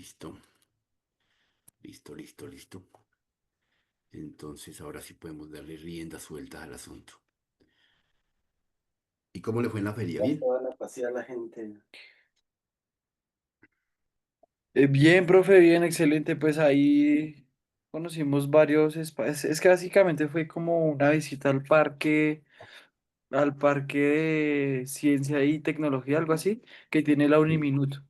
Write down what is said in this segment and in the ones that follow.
Listo, listo, listo, listo. Entonces ahora sí podemos darle rienda suelta al asunto. ¿Y cómo le fue en la feria? Ya ¿Bien? toda la pasea la gente. Bien, profe, bien, excelente. Pues ahí conocimos varios espacios. Es que básicamente fue como una visita al parque de ciencia y tecnología, algo así, que tiene la Sí, Uniminuto.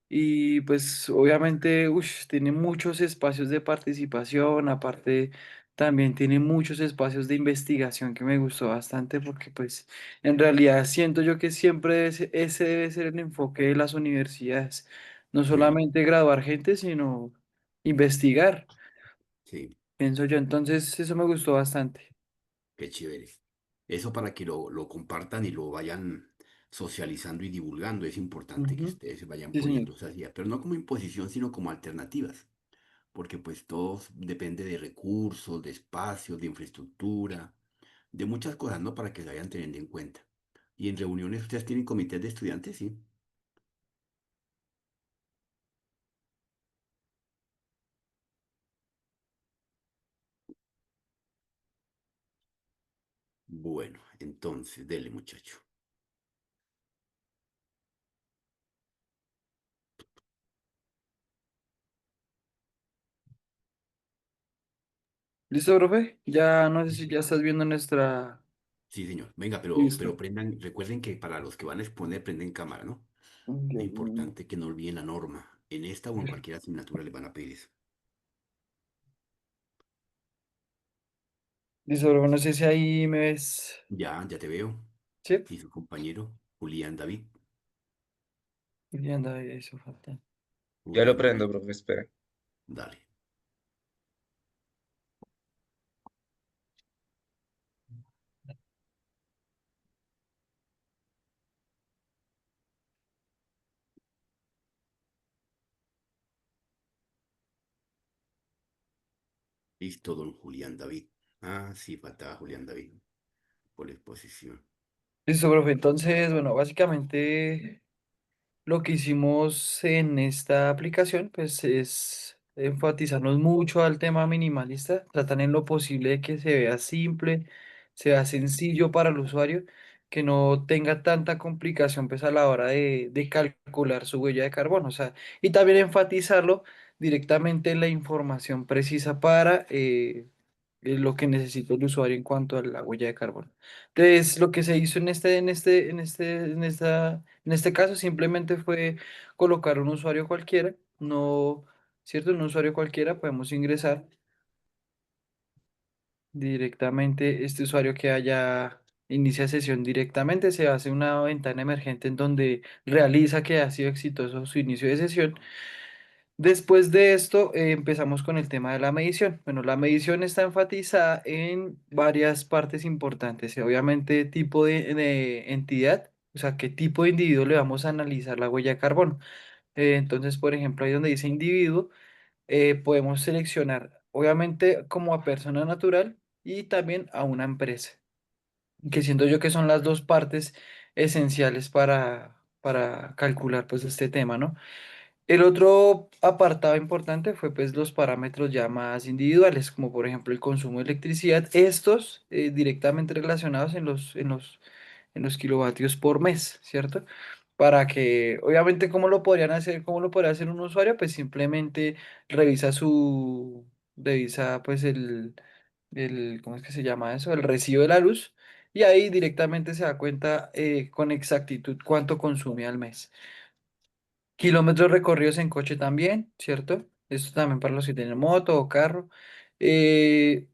Y pues obviamente tiene muchos espacios de participación, aparte también tiene muchos espacios de investigación que me gustó bastante porque pues en realidad siento yo que siempre ese debe ser el enfoque de las universidades, no sí, solamente graduar gente, sino investigar, sí, pienso yo, entonces eso me gustó bastante. qué chévere. Eso para que lo compartan y lo vayan socializando y divulgando. Es importante que Ujú. ustedes se vayan Sí, señor. poniendo esas ideas, pero no como imposición, sino como alternativas. Porque pues todo depende de recursos, de espacios, de infraestructura, de muchas cosas, ¿no? Para que se vayan teniendo en cuenta. Y en reuniones, ¿ustedes tienen comités de estudiantes? Sí. Bueno, entonces, dele, muchacho. ¿Listo, profe? Ya no sé si ya estás viendo nuestra... Sí, señor. Venga, pero Listo. prendan, recuerden que para los que van a exponer, prenden cámara, ¿no? Es Dios mío. importante que no olviden la norma. En esta o en cualquier asignatura les van a pedir eso. Listo, profe, no sé si ahí me ves. Ya te veo. ¿Sí? Y su compañero, Julián David. Y anda, eso falta. Ya lo Julián prendo, David, profe, espera. dale. Listo, don Julián David. Ah, sí, faltaba Julián David por la exposición. Listo, profe. Entonces, bueno, básicamente lo que hicimos en esta aplicación, pues es enfatizarnos mucho al tema minimalista, tratan en lo posible de que se vea simple, se vea sencillo para el usuario, que no tenga tanta complicación pues a la hora de calcular su huella de carbono, o sea, y también enfatizarlo directamente en la información precisa para lo que necesita el usuario en cuanto a la huella de carbono. Entonces, lo que se hizo en este caso simplemente fue colocar un usuario cualquiera, no, ¿cierto? Un usuario cualquiera, podemos ingresar directamente, este usuario que haya, inicia sesión directamente, se hace una ventana emergente en donde realiza que ha sido exitoso su inicio de sesión. Después de esto, empezamos con el tema de la medición. Bueno, la medición está enfatizada en varias partes importantes. Obviamente, tipo de entidad, o sea, qué tipo de individuo le vamos a analizar la huella de carbono. Entonces, por ejemplo, ahí donde dice individuo, podemos seleccionar, obviamente, como a persona natural y también a una empresa, que siento yo que son las dos partes esenciales para calcular pues este tema, ¿no? El otro apartado importante fue pues los parámetros ya más individuales, como por ejemplo el consumo de electricidad, estos directamente relacionados en los kilovatios por mes, ¿cierto? Para que, obviamente, ¿cómo lo podrían hacer? ¿Cómo lo podría hacer un usuario? Pues simplemente revisa revisa pues ¿cómo es que se llama eso? El recibo de la luz y ahí directamente se da cuenta con exactitud cuánto consume al mes. Kilómetros recorridos en coche también, ¿cierto? Esto también para los que tienen moto o carro. Eh,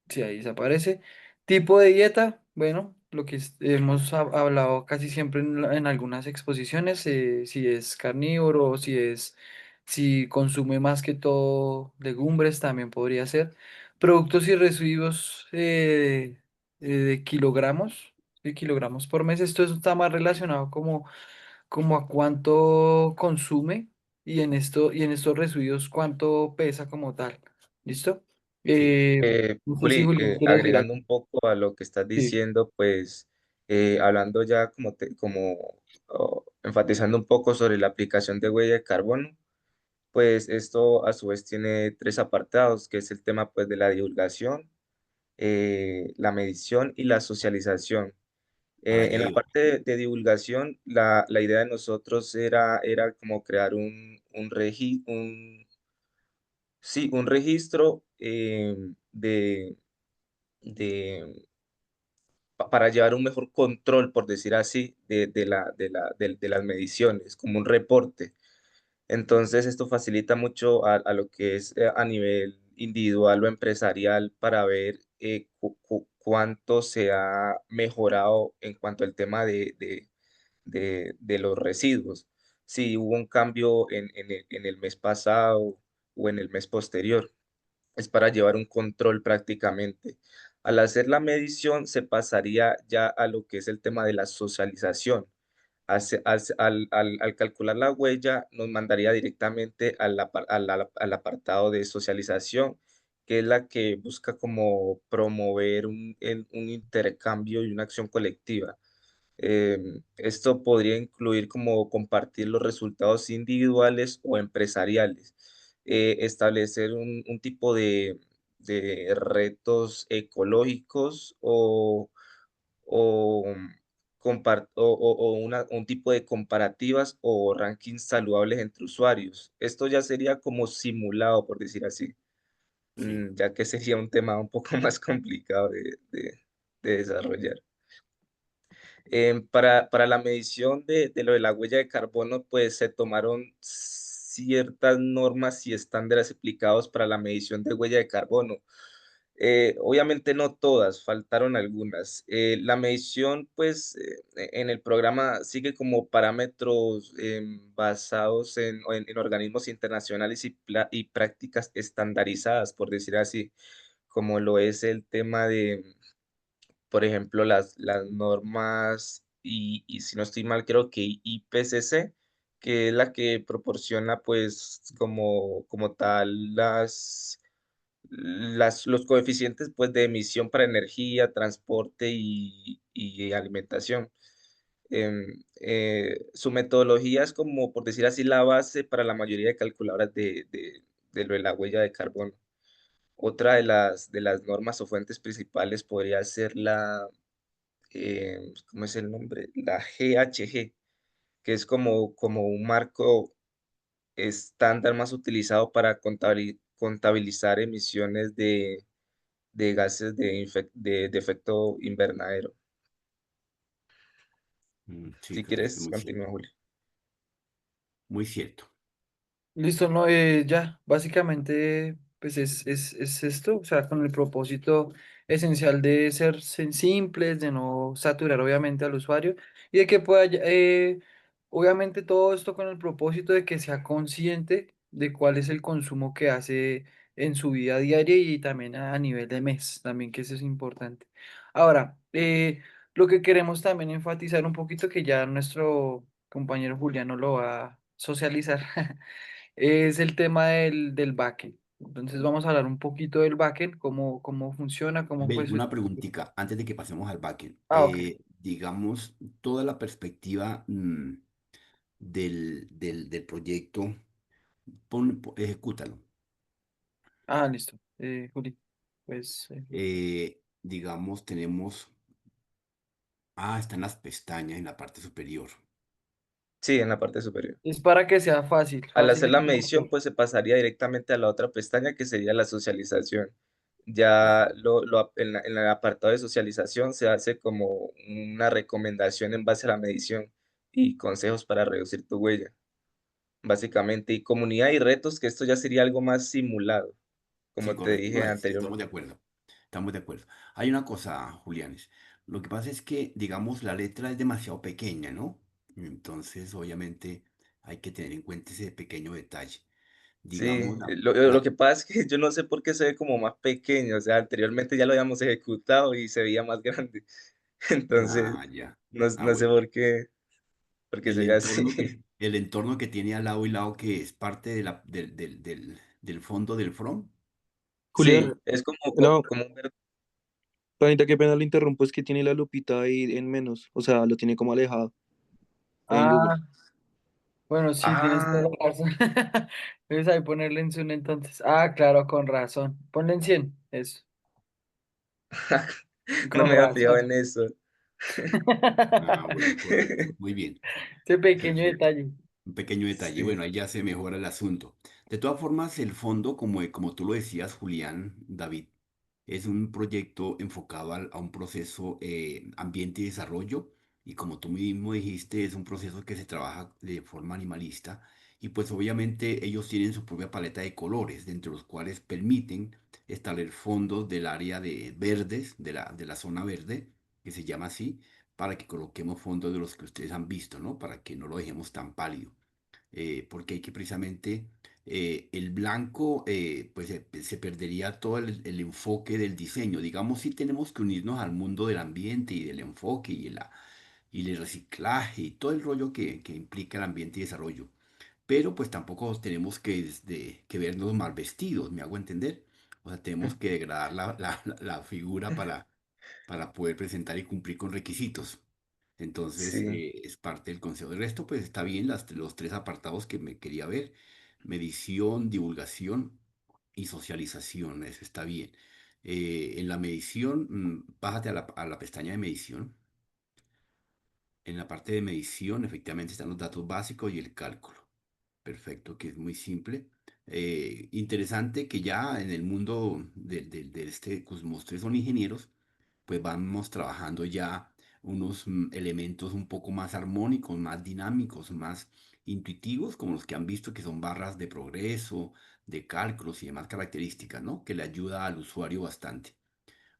sí, ahí desaparece. Tipo de dieta, bueno, lo que hemos hablado casi siempre en algunas exposiciones, si es carnívoro o si consume más que todo legumbres, también podría ser. Productos y residuos de kilogramos por mes. Esto está más relacionado como a cuánto consume y en estos residuos cuánto pesa como tal. ¿Listo? Sí, No sé si Juli, Julián quiere decir algo. agregando un poco a lo que estás Sí. diciendo, pues hablando ya como enfatizando un poco sobre la aplicación de huella de carbono, pues esto a su vez tiene tres apartados, que es el tema pues de la divulgación, la medición y la socialización. Para allá En la iba. parte de divulgación, la idea de nosotros era como crear sí, un registro de, para llevar un mejor control, por decir así, de las mediciones, como un reporte. Entonces, esto facilita mucho a lo que es a nivel individual o empresarial para ver cuánto se ha mejorado en cuanto al tema de los residuos. Si hubo un cambio en el mes pasado o en el mes posterior, es para llevar un control prácticamente. Al hacer la medición se pasaría ya a lo que es el tema de la socialización. Al calcular la huella, nos mandaría directamente al apartado de socialización, que es la que busca como promover un intercambio y una acción colectiva. Esto podría incluir como compartir los resultados individuales o empresariales, establecer un tipo de retos ecológicos o, un tipo de comparativas o rankings saludables entre usuarios. Esto ya sería como simulado, por decir así, Sí, ya que sería un tema un poco más complicado de desarrollar. Para la medición de lo de la huella de carbono, pues se tomaron ciertas normas y estándares aplicados para la medición de huella de carbono. Obviamente no todas, faltaron algunas. La medición, pues, en el programa sigue como parámetros basados en organismos internacionales y prácticas estandarizadas, por decir así, como lo es el tema de, por ejemplo, las normas y si no estoy mal, creo que IPCC, que es la que proporciona, pues, como tal los coeficientes, pues, de emisión para energía, transporte y alimentación. Su metodología es como, por decir así, la base para la mayoría de calculadoras de lo de la huella de carbono. Otra de las normas o fuentes principales podría ser ¿cómo es el nombre? La GHG, que es como un marco estándar más utilizado para contabilizar emisiones de gases de efecto invernadero. Sí, Si creo que es quieres, muy continúa, cierto. Julio. Muy cierto. Listo, no, ya, básicamente, pues es esto, o sea, con el propósito esencial de ser simples, de no saturar obviamente al usuario y de que pueda, obviamente todo esto con el propósito de que sea consciente de cuál es el consumo que hace en su vida diaria y también a nivel de mes, también que eso es importante. Ahora, lo que queremos también enfatizar un poquito que ya nuestro compañero Juliano lo va a socializar. Es el tema del backend. Entonces vamos a hablar un poquito del backend, cómo funciona, cómo fue Ven, su... una preguntita antes de que pasemos al backend. Ah, ok. Digamos, toda la perspectiva del proyecto, ejecútalo. Listo. Juli, pues Digamos, tenemos, están las pestañas en la parte superior. Sí, en la parte superior. es para que sea fácil, Al fácil hacer en la el medición, motor. pues se pasaría directamente a la otra pestaña que sería la socialización. Ya Ajá. en el apartado de socialización se hace como una recomendación en base a la medición y consejos para reducir tu huella, básicamente. Y comunidad y retos, que esto ya sería algo más simulado, Sí, como te correcto. dije No, sí, estamos anteriormente. de acuerdo. Estamos de acuerdo. Hay una cosa, Julianes. Lo que pasa es que, digamos, la letra es demasiado pequeña, ¿no? Entonces, obviamente, hay que tener en cuenta ese pequeño detalle. Sí, Digamos, lo que pasa es que yo no sé por qué se ve como más pequeño, o sea, anteriormente ya lo habíamos ejecutado y se veía más grande. Entonces, ya. no sé Bueno. por qué se ve así. El entorno que tiene al lado y lado que es parte de del fondo del front. Sí, Julián, es como, no, como un Panita, qué pena lo interrumpo, es que tiene la lupita ahí en menos, o sea, lo tiene como alejado en Ah, Google. Bueno, sí, tienes toda Ah, la razón. Debes ahí ponerle en 100 entonces. Ah, claro, con razón. Ponle en 100 eso. no Con me había fijado razón. en eso. Ah, bueno, correcto. Muy bien. Ese pequeño Perfecto. detalle. Un pequeño detalle. Sí, Bueno, ahí ya se mejora el asunto. De todas formas, el fondo, como tú lo decías, Julián, David, es un proyecto enfocado a un proceso ambiente y desarrollo. Y como tú mismo dijiste, es un proceso que se trabaja de forma animalista. Y pues obviamente ellos tienen su propia paleta de colores, de entre los cuales permiten establecer fondos del área de verdes, de la zona verde, que se llama así, para que coloquemos fondos de los que ustedes han visto, ¿no? Para que no lo dejemos tan pálido. Porque hay que precisamente el blanco, pues se perdería todo el enfoque del diseño. Digamos, si tenemos que unirnos al mundo del ambiente y del enfoque y el reciclaje y todo el rollo que implica el ambiente y desarrollo. Pero pues tampoco tenemos que vernos mal vestidos, ¿me hago entender? O sea, tenemos que degradar la figura para poder presentar y cumplir con requisitos. Entonces, sí, es parte del consejo. De resto, pues está bien los tres apartados que me quería ver. Medición, divulgación y socialización. Eso está bien. En la medición, bájate a la pestaña de medición. En la parte de medición, efectivamente, están los datos básicos y el cálculo. Perfecto, que es muy simple. Interesante que ya en el mundo de este, como ustedes son ingenieros, pues vamos trabajando ya unos elementos un poco más armónicos, más dinámicos, más intuitivos, como los que han visto que son barras de progreso, de cálculos y demás características, ¿no? Que le ayuda al usuario bastante.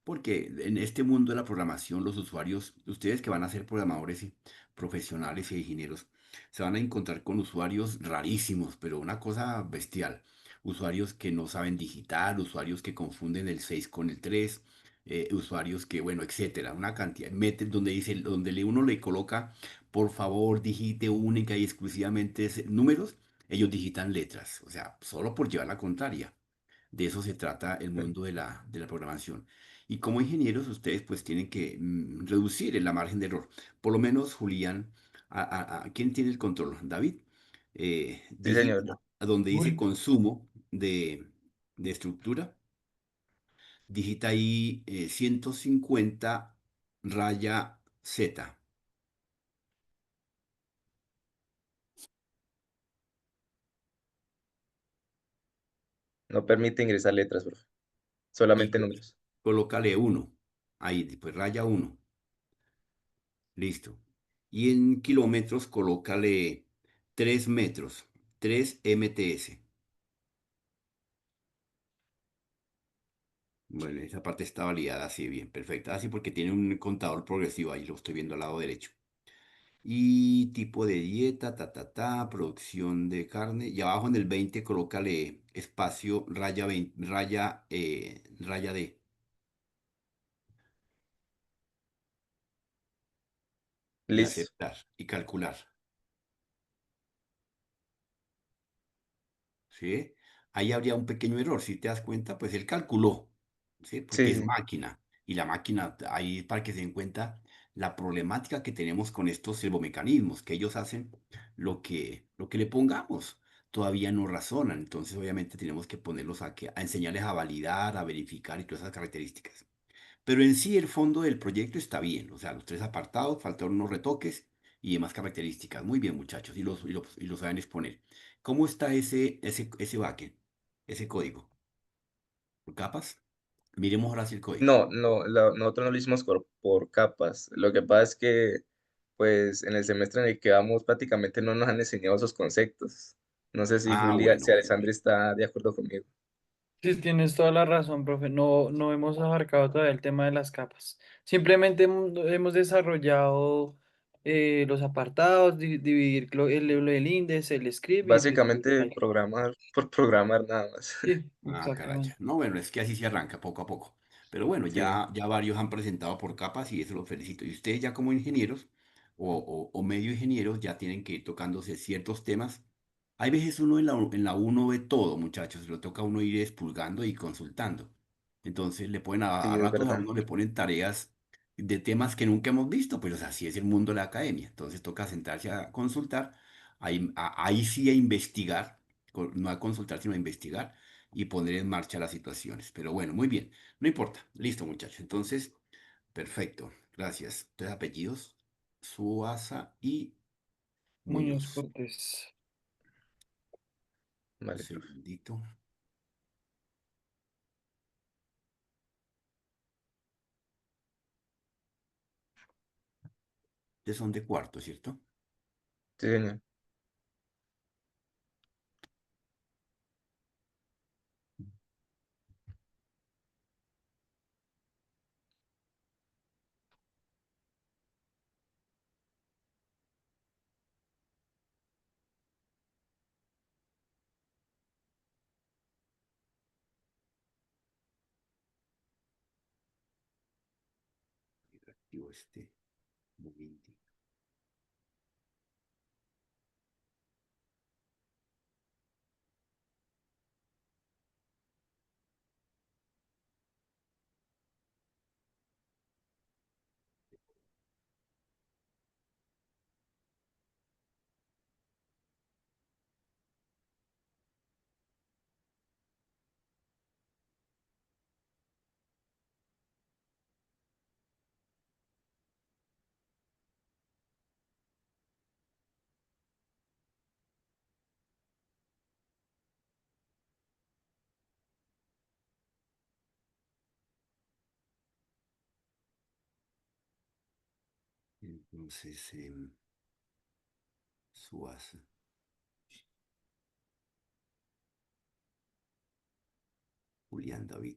Porque en este mundo de la programación, los usuarios, ustedes que van a ser programadores y profesionales y ingenieros, se van a encontrar con usuarios rarísimos, pero una cosa bestial. Usuarios que no saben digitar, usuarios que confunden el 6 con el 3, usuarios que, bueno, etcétera, una cantidad. Mete donde dice, uno le coloca, por favor, digite única y exclusivamente números, ellos digitan letras, o sea, solo por llevar la contraria. De eso se trata el mundo de la programación. Y como ingenieros, ustedes pues tienen que reducir la margen de error. Por lo menos, Julián, ¿quién tiene el control? David, sí, señor. digita a donde dice Uy, consumo de estructura, digita ahí 150 raya Z. No permite ingresar letras, profe. Y Solamente números. colócale uno. Ahí, después raya uno. Listo. Y en kilómetros, colócale 3 metros, 3 MTS. Bueno, esa parte está validada así, bien, perfecta. Así porque tiene un contador progresivo, ahí lo estoy viendo al lado derecho. Y tipo de dieta, producción de carne. Y abajo en el 20 colócale espacio raya 20, raya D y Listo. aceptar y calcular. ¿Sí? Ahí habría un pequeño error, si te das cuenta, pues él calculó, ¿sí? Porque Sí, es sí. máquina, y la máquina, ahí para que se den cuenta la problemática que tenemos con estos servomecanismos, que ellos hacen lo que le pongamos, todavía no razonan, entonces obviamente tenemos que ponerlos a enseñarles a validar, a verificar y todas esas características. Pero en sí el fondo del proyecto está bien, o sea, los tres apartados, faltaron unos retoques y demás características. Muy bien, muchachos, y lo saben exponer. ¿Cómo está ese backend, ese código? ¿Por capas? Miremos ahora sí el código. No, no, nosotros no lo hicimos por capas. Lo que pasa es que, pues, en el semestre en el que vamos, prácticamente no nos han enseñado esos conceptos. No sé si Ah, Julia, bueno, si bueno, Alessandra bueno. está de acuerdo conmigo. sí, tienes toda la razón, profe. No, no hemos abarcado todavía el tema de las capas. Simplemente hemos desarrollado los apartados, dividir el índice, el script y pues Básicamente, ahí. programar por programar nada más. Sí, Ah, caracha. exactamente. No, bueno, es que así se arranca poco a poco. Pero bueno, Sí, ya varios han presentado por capas y eso los felicito. Y ustedes ya como ingenieros o medio ingenieros ya tienen que ir tocándose ciertos temas. Hay veces uno en la uno ve todo, muchachos. Lo toca a uno ir expulgando y consultando. Entonces le ponen a sí, es ratos a verdad. uno le ponen tareas de temas que nunca hemos visto, pues así es el mundo de la academia. Entonces toca sentarse a consultar ahí sí a investigar, no a consultar, sino a investigar y poner en marcha las situaciones. Pero bueno, muy bien, no importa. Listo, muchachos. Entonces, perfecto. Gracias. Tres apellidos, Suaza y Muñoz Muñoz. Cortés. Un Vale, profe. segundito. Ustedes son de cuarto, ¿cierto? Sí, señor. Activo este momento. Entonces, Suaza. Julián David.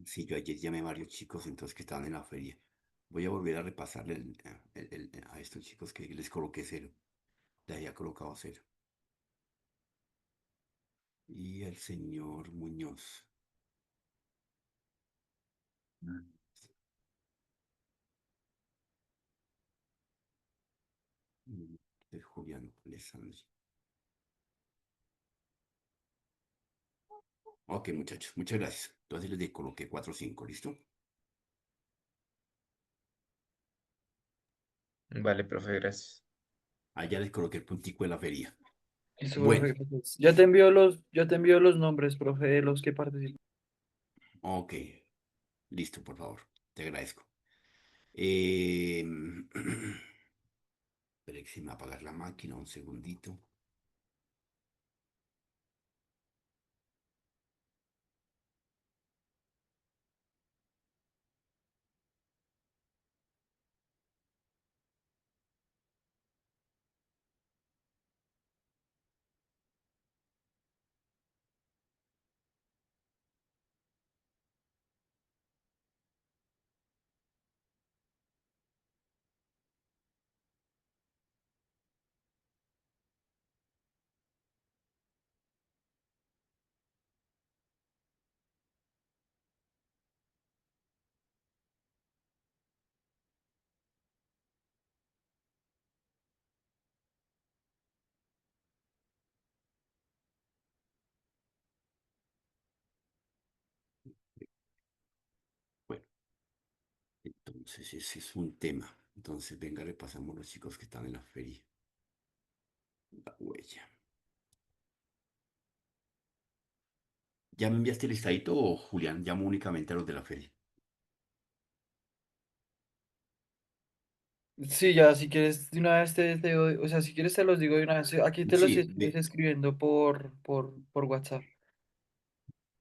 Sí, yo ayer llamé a varios chicos entonces que estaban en la feria. Voy a volver a repasarle a estos chicos que les coloqué cero. Le había colocado cero. Y el señor Muñoz. Mm. El Julián Alessandri. Ok, muchachos, muchas gracias. Entonces les coloqué 4 o 5, ¿listo? Vale, profe, gracias. Allá les coloqué el puntico de la feria. Listo, Bueno, profe. Gracias. Ya te envío los nombres, profe, de los que participan. ok, listo, por favor. Te agradezco. Eh... Espera que se me va a apagar la máquina, un segundito. Bueno, entonces ese es un tema. Entonces, venga, repasamos los chicos que están en la feria. La huella. ¿Ya me enviaste el listadito o Julián? Llamo únicamente a los de la feria. Sí, ya, si quieres, de una vez o sea, si quieres te los digo de una vez. Aquí te los Sí, estoy escribiendo por WhatsApp.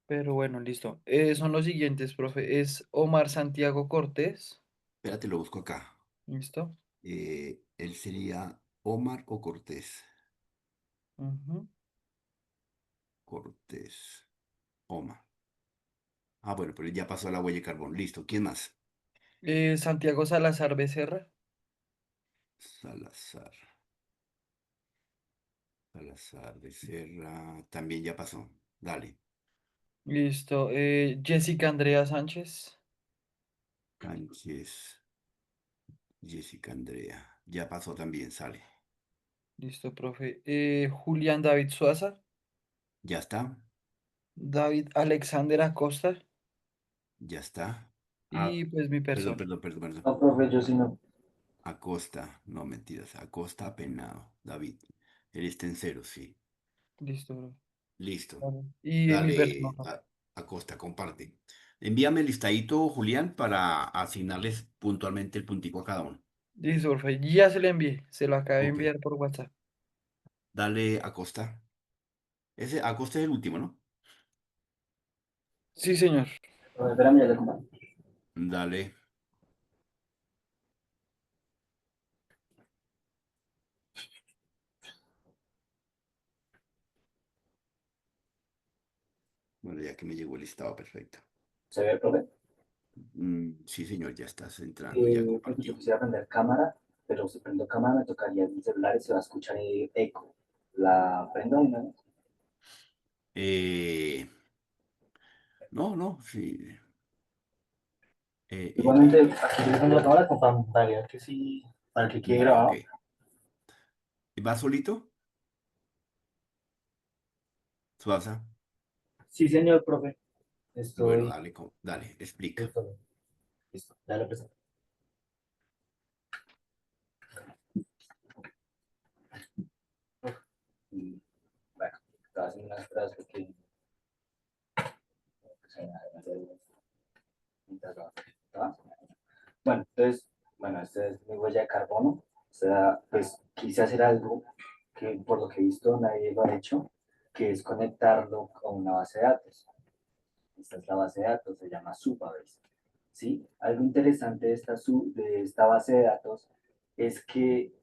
Pero bueno, listo. Son los siguientes, profe. Es Omar Santiago Cortés. espérate, lo busco acá. ¿Listo? Él sería Omar o Cortés. Ujú. Cortés. Omar. Ah, bueno, pero él ya pasó a la huella de carbón. Listo. ¿Quién más? Santiago Salazar Becerra. Salazar. Salazar de Serra. También ya pasó. Dale. Listo. Jessica Andrea Sánchez. Sánchez. Jessica Andrea. Ya pasó también. Sale. Listo, profe. Julián David Suaza. Ya está. David Alexander Acosta. Ya está. Ah, Y pues mi perdón, persona. perdón, perdón, perdón. No, profe, yo sí no. Acosta, no mentiras, Acosta apenado, David. Él está en cero, sí. Listo, bro. Listo. Vale. Y en mi Dale, persona. Acosta, comparte. Envíame el listadito, Julián, para asignarles puntualmente el puntico a cada uno. Listo, por favor. Ya se lo envié. Se lo acabé de Ok. enviar por WhatsApp. Dale, Acosta. Ese Acosta es el último, ¿no? Sí, señor. Espérame, ya le comparto. Dale. Bueno, ya que me llegó el listado, perfecto. ¿Se ve, profe? Sí, señor, ya estás entrando, ya Profe, yo compartió. quisiera aprender cámara, pero si prendo cámara me tocaría el celular y se va a escuchar eco. ¿La prendo una vez? Eh, no, no, sí. Igualmente, aquí estoy dejando la cámara con pantalla, que sí, para el que quede Dale, ok. grabado. ¿Vas solito? Suaza. Sí, señor, profe. Bueno, Estoy. dale, dale, explica. Listo, listo, ya lo presento. Y, bueno, estaba haciendo unas pruebas porque se me hace mientras ¿va? Bueno, entonces, bueno, esta es mi huella de carbono. O sea, pues quise hacer algo que por lo que he visto nadie lo ha hecho, que es conectarlo a una base de datos. Esta es la base de datos, se llama Supabase. ¿Sí? Algo interesante de esta base de datos es que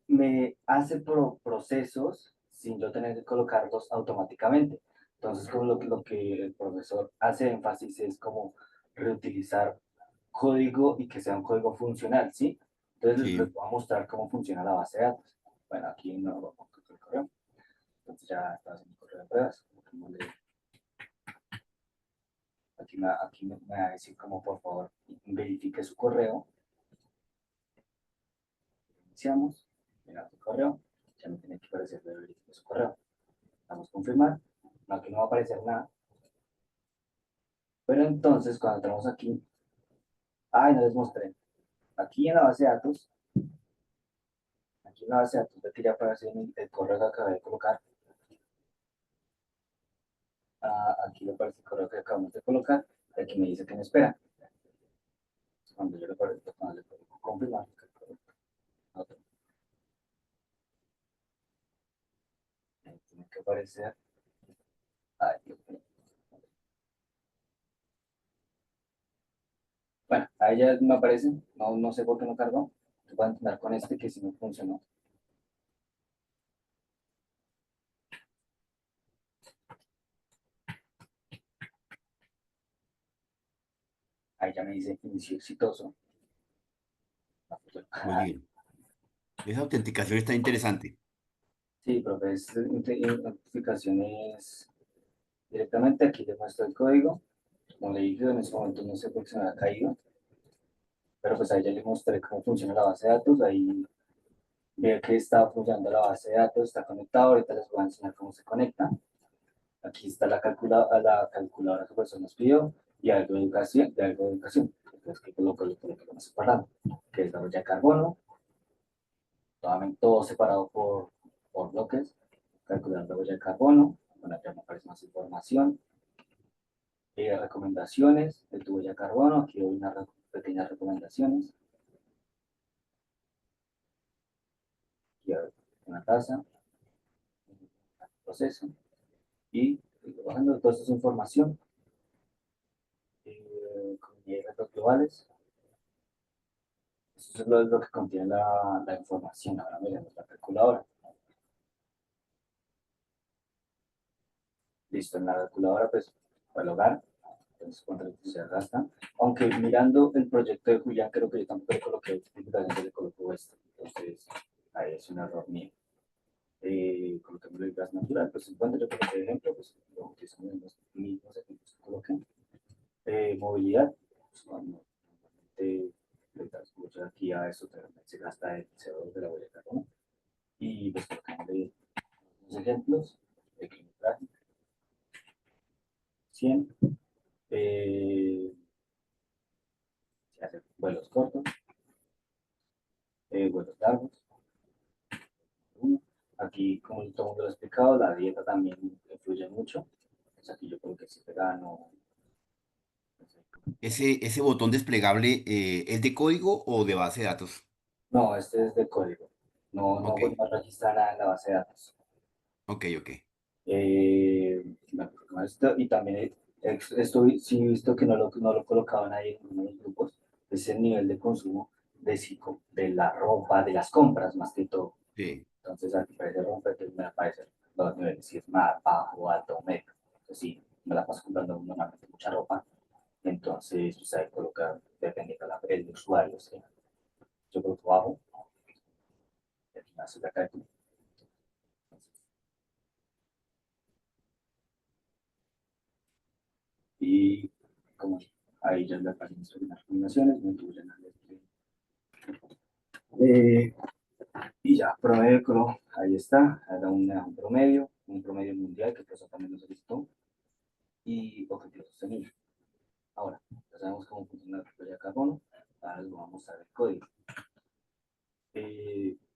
me hace procesos sin yo tener que colocarlos automáticamente. Entonces, como lo que el profesor hace énfasis es como reutilizar código y que sea un código funcional, ¿sí? Entonces les Sí, voy a mostrar cómo funciona la base de datos. Bueno, aquí no lo pongo el correo. Entonces ya está haciendo correo de pruebas. Aquí me va a decir como por favor verifique su correo. Iniciamos. Mira tu correo. Ya me tiene que aparecer de verifique su correo. Vamos a confirmar. No, aquí no va a aparecer nada. Pero entonces cuando entramos aquí, ay, no les mostré. Aquí en la base de datos, aquí en la base de datos, ve que ya aparece el correo que acabé de colocar. Aquí le aparece el correo que acabamos de colocar. Aquí me dice que me espera. Cuando yo le aparezco, cuando le pongo confirmar, tiene que aparecer. Ay, Dios mío. Bueno, ahí ya me aparece. No, no sé por qué no cargó. Voy a intentar con este que si no funcionó. Ahí ya me dice inicio exitoso. muy bien. Esa autenticación está interesante. Sí, profe, es notificaciones directamente. Aquí le muestro el código. Como le dije, en ese momento no sé por qué se me ha caído. Pero pues ahí ya le mostré cómo funciona la base de datos. Ahí ve que está funcionando la base de datos, está conectado. Ahorita les voy a enseñar cómo se conecta. Aquí está la calculadora que pues nos pidió y algo de educación, Entonces, que coloco lo que vamos separando, que es la huella de carbono, todo separado por bloques, calcular la huella de carbono, bueno, ya me aparece más información, recomendaciones de tu huella de carbono, aquí doy unas pequeñas recomendaciones, aquí hay una tasa, proceso, y bajando toda esta información, con retos globales. Eso es lo que contiene la información. Ahora miremos la calculadora. Listo, en la calculadora, pues, para el hogar, entonces cuánto se gasta. Aunque mirando el proyecto de Julián, creo que yo tampoco le coloqué explícitamente, le coloco esto. Entonces, ahí es un error mío. Coloquemos el gas natural, pues 50, yo coloqué de ejemplo, pues lo utilizamos en los mismos ejemplos que coloqué. Movilidad, pues, bueno, le transcurso aquí a eso, se gasta el CO2 de la huella de carbono. Y pues colocamos los ejemplos, de kilometraje, 100, se hacen vuelos cortos, vuelos largos. Uno. Aquí, como todo el mundo lo ha explicado, la dieta también influye mucho. Entonces aquí yo creo que si vegano, Ese botón desplegable, ¿es de código o de base de datos? no, este es de código. No, no, Ok, no registra nada en la base de datos. ok, ok. Bueno, y también esto sí he visto que no lo colocaban ahí en uno de los grupos, es el nivel de consumo de la ropa, de las compras más que todo. Sí. Entonces aquí parece ropa, entonces me aparecen los niveles, si es más bajo, alto, medio. Entonces sí, me la paso comprando normalmente mucha ropa, entonces pues ahí colocar, dependiendo del usuario, o sea, yo creo que bajo, el gimnasio de acá, y como ahí ya le aparecen las recomendaciones, me tuve y ya, promedio, ahí está, era un promedio mundial que por eso también nos solicitó, y objetivo sostenible. Ahora, ya sabemos cómo funciona la huella de carbono, ahora les vamos a ver el código.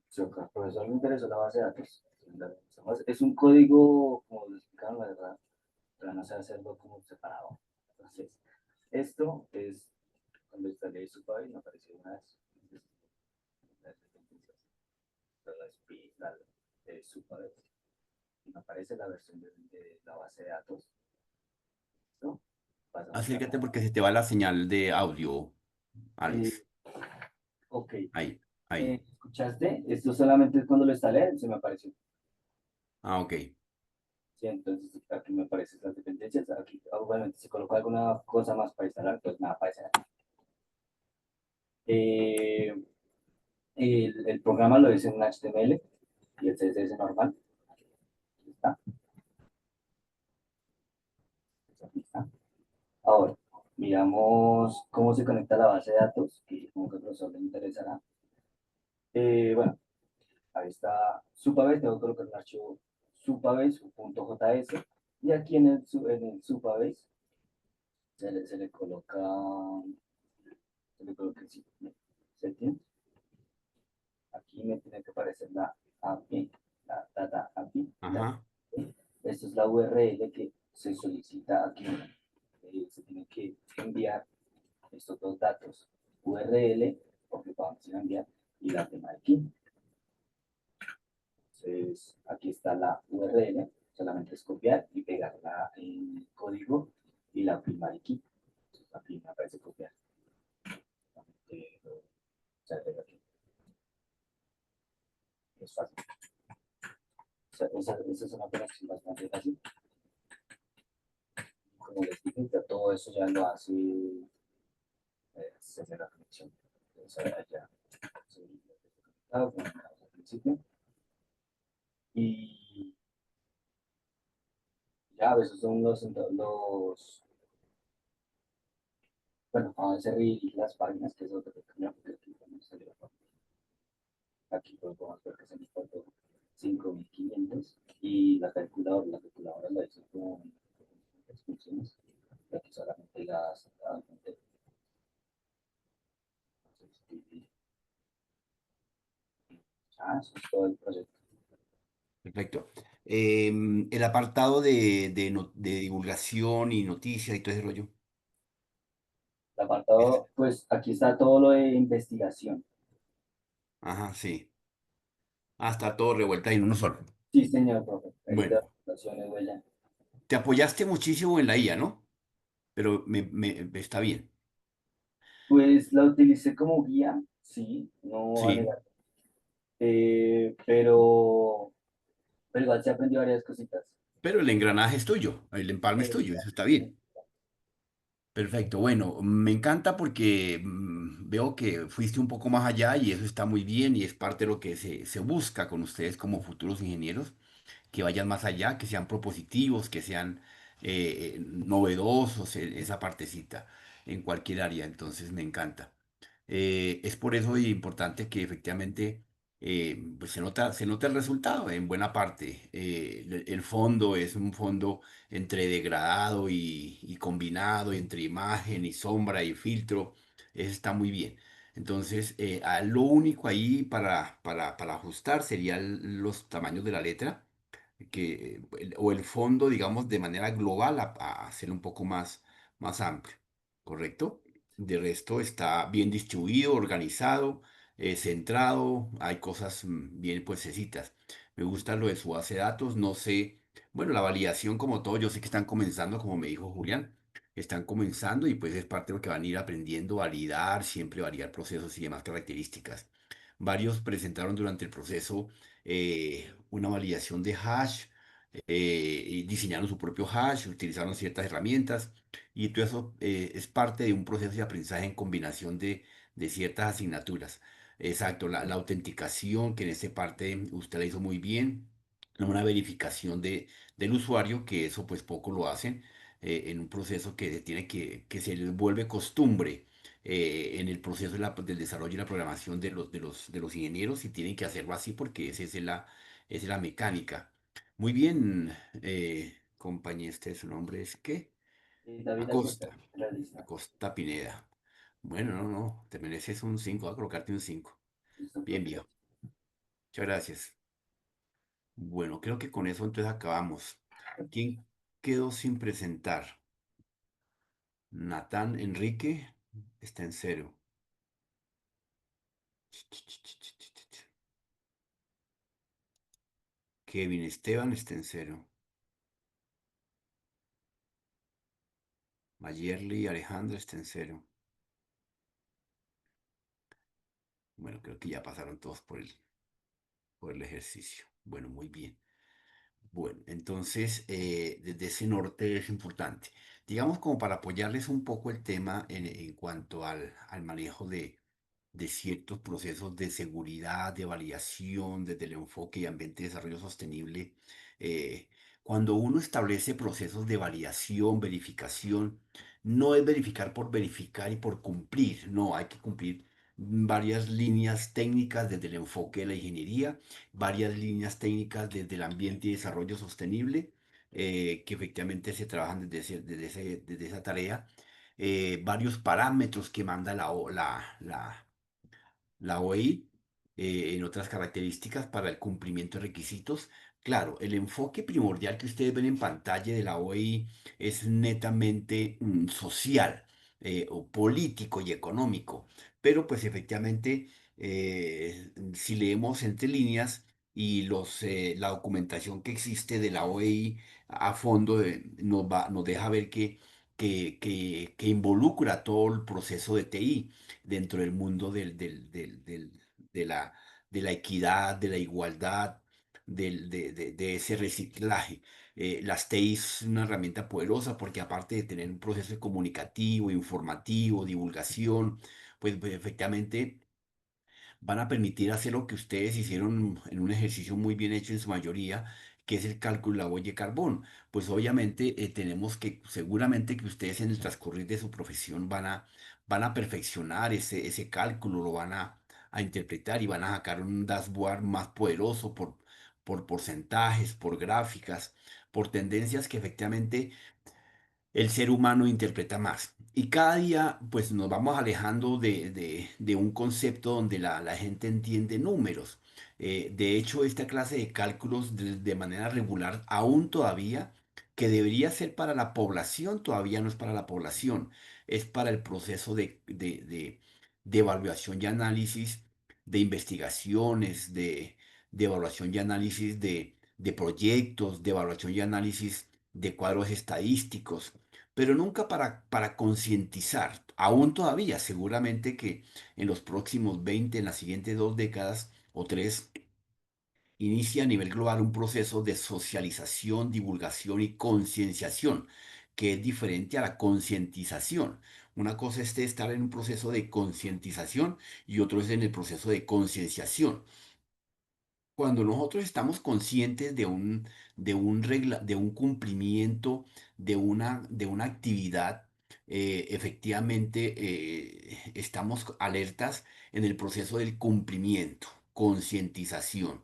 Si al profesor le interesa la base de datos, es un código, como lo explicaron, la verdad, pero no sé hacerlo como separado. Entonces, esto es, cuando instalé su país, me apareció una vez, de su país, y me aparece la versión de la base de datos, ¿no? Pasamos Acércate acá. porque se te va la señal de audio, Eh, Alex. ok, Ahí, ahí. ¿escuchaste? Esto solamente cuando lo instalé se me apareció. Ah, ok. Sí, entonces aquí me aparecen las dependencias. Aquí, obviamente, si coloco alguna cosa más para instalar, pues me aparece. Eh, el programa lo hice en HTML y el CSS normal. Aquí está, aquí está. Ahora, miramos cómo se conecta la base de datos, que como que al profesor le interesará. Bueno, ahí está Supabase, tengo que colocar un archivo supabase.js y aquí en el Supabase se le coloca, el setting. Aquí me tiene que aparecer la API, la data API. Ajá. Esta es la URL que se solicita aquí. Se tiene que enviar estos dos datos, URL, porque vamos a enviar, y la tema aquí. Entonces, aquí está la URL, solamente es copiar y pegarla en el código y la firma aquí. Entonces, aquí me aparece copiar. Aquí. Es fácil. Esa es una operación bastante fácil. Como les dije, todo eso ya lo hace desde la conexión. Entonces, ya se conectado, como al principio. Y ya a veces son bueno, a veces redirigir las páginas, que es otro que cambia, porque aquí podemos salir a aquí podemos ver que se nos faltó 5.500 y la calculadora la hizo con las funciones, y aquí solamente eso es todo el proyecto. Perfecto. El apartado de divulgación y noticias y todo ese rollo. El Es- apartado, pues aquí está todo lo de investigación. Ajá, sí. Ah, está todo revuelta en uno solo. Sí, señor, profe. Ahí Bueno, te relaciones, huella. te apoyaste muchísimo en la IA, ¿no? Pero está bien. Pues la utilicé como guía, sí, no voy a Sí. negar. Pero igual se aprendió varias cositas. Pero el engranaje es tuyo, el empalme es tuyo, eso está bien. Perfecto, bueno, me encanta porque veo que fuiste un poco más allá y eso está muy bien y es parte de lo que se busca con ustedes como futuros ingenieros, que vayan más allá, que sean propositivos, que sean novedosos en esa partecita, en cualquier área, entonces me encanta. Es por eso importante que efectivamente pues se nota el resultado en buena parte. El fondo es un fondo entre degradado y combinado, entre imagen y sombra y filtro. Eso está muy bien. Entonces, lo único ahí para ajustar serían los tamaños de la letra, o el fondo, digamos, de manera global a hacer un poco más amplio, ¿correcto? De resto está bien distribuido, organizado, centrado, hay cosas bien puestecitas. Me gusta lo de su base de datos, no sé, bueno, la validación como todo, yo sé que están comenzando, como me dijo Julián, están comenzando y pues es parte de lo que van a ir aprendiendo, validar, siempre validar procesos y demás características. Varios presentaron durante el proceso una validación de hash, y diseñaron su propio hash, utilizaron ciertas herramientas y todo eso es parte de un proceso de aprendizaje en combinación de ciertas asignaturas. Exacto, la autenticación, que en esta parte usted la hizo muy bien, una verificación del usuario, que eso pues poco lo hacen en un proceso que que se les vuelve costumbre en el proceso del desarrollo y la programación de los ingenieros y tienen que hacerlo así porque esa es la mecánica. Muy bien, compañía, su nombre es ¿qué? David Acosta, Acosta, realista. Acosta Pineda. Bueno, no, no, te mereces un 5, voy a colocarte un 5. Listo, Bien, profe. viejo. Muchas gracias. Bueno, creo que con eso entonces acabamos. ¿Quién quedó sin presentar? Natán Enrique está en cero. Kevin Esteban está en cero. Mayerly Alejandra está en cero. Bueno, creo que ya pasaron todos por el ejercicio. Bueno, muy bien. Bueno, entonces, desde ese norte es importante. Digamos como para apoyarles un poco el tema en cuanto al manejo de ciertos procesos de seguridad, de validación, desde el enfoque y ambiente de desarrollo sostenible. eh, Cuando uno establece procesos de validación, verificación, no es verificar por verificar y por cumplir, no, hay que cumplir varias líneas técnicas desde el enfoque de la ingeniería, varias líneas técnicas desde el ambiente y desarrollo sostenible, que efectivamente se trabajan desde esa tarea, varios parámetros que manda la OEI, en otras características para el cumplimiento de requisitos. Claro, el enfoque primordial que ustedes ven en pantalla de la OEI es netamente social, o político y económico, pero pues efectivamente, si leemos entre líneas y la documentación que existe de la OEI a fondo, nos deja ver que involucra todo el proceso de TI dentro del mundo de la equidad, de la igualdad, de ese reciclaje. Las TI es una herramienta poderosa porque aparte de tener un proceso comunicativo, informativo, divulgación, pues efectivamente van a permitir hacer lo que ustedes hicieron en un ejercicio muy bien hecho en su mayoría, que es el cálculo de la huella de carbón. Pues obviamente tenemos que, seguramente que ustedes en el transcurrir de su profesión van a perfeccionar ese cálculo, lo van a interpretar y van a sacar un dashboard más poderoso por porcentajes, por gráficas, por tendencias que efectivamente el ser humano interpreta más. Y cada día, pues nos vamos alejando de un concepto donde la gente entiende números. De hecho, esta clase de cálculos de manera regular, aún todavía, que debería ser para la población, todavía no es para la población, es para el proceso de evaluación y análisis, de investigaciones, de evaluación y análisis de proyectos, de evaluación y análisis de cuadros estadísticos, pero nunca para concientizar, aún todavía, seguramente que en los próximos 20, en las siguientes 2 décadas o 3, inicia a nivel global un proceso de socialización, divulgación y concienciación, que es diferente a la concientización. Una cosa es estar en un proceso de concientización y otro es en el proceso de concienciación. Cuando nosotros estamos conscientes de un cumplimiento, de una actividad, efectivamente, estamos alertas en el proceso del cumplimiento, concientización.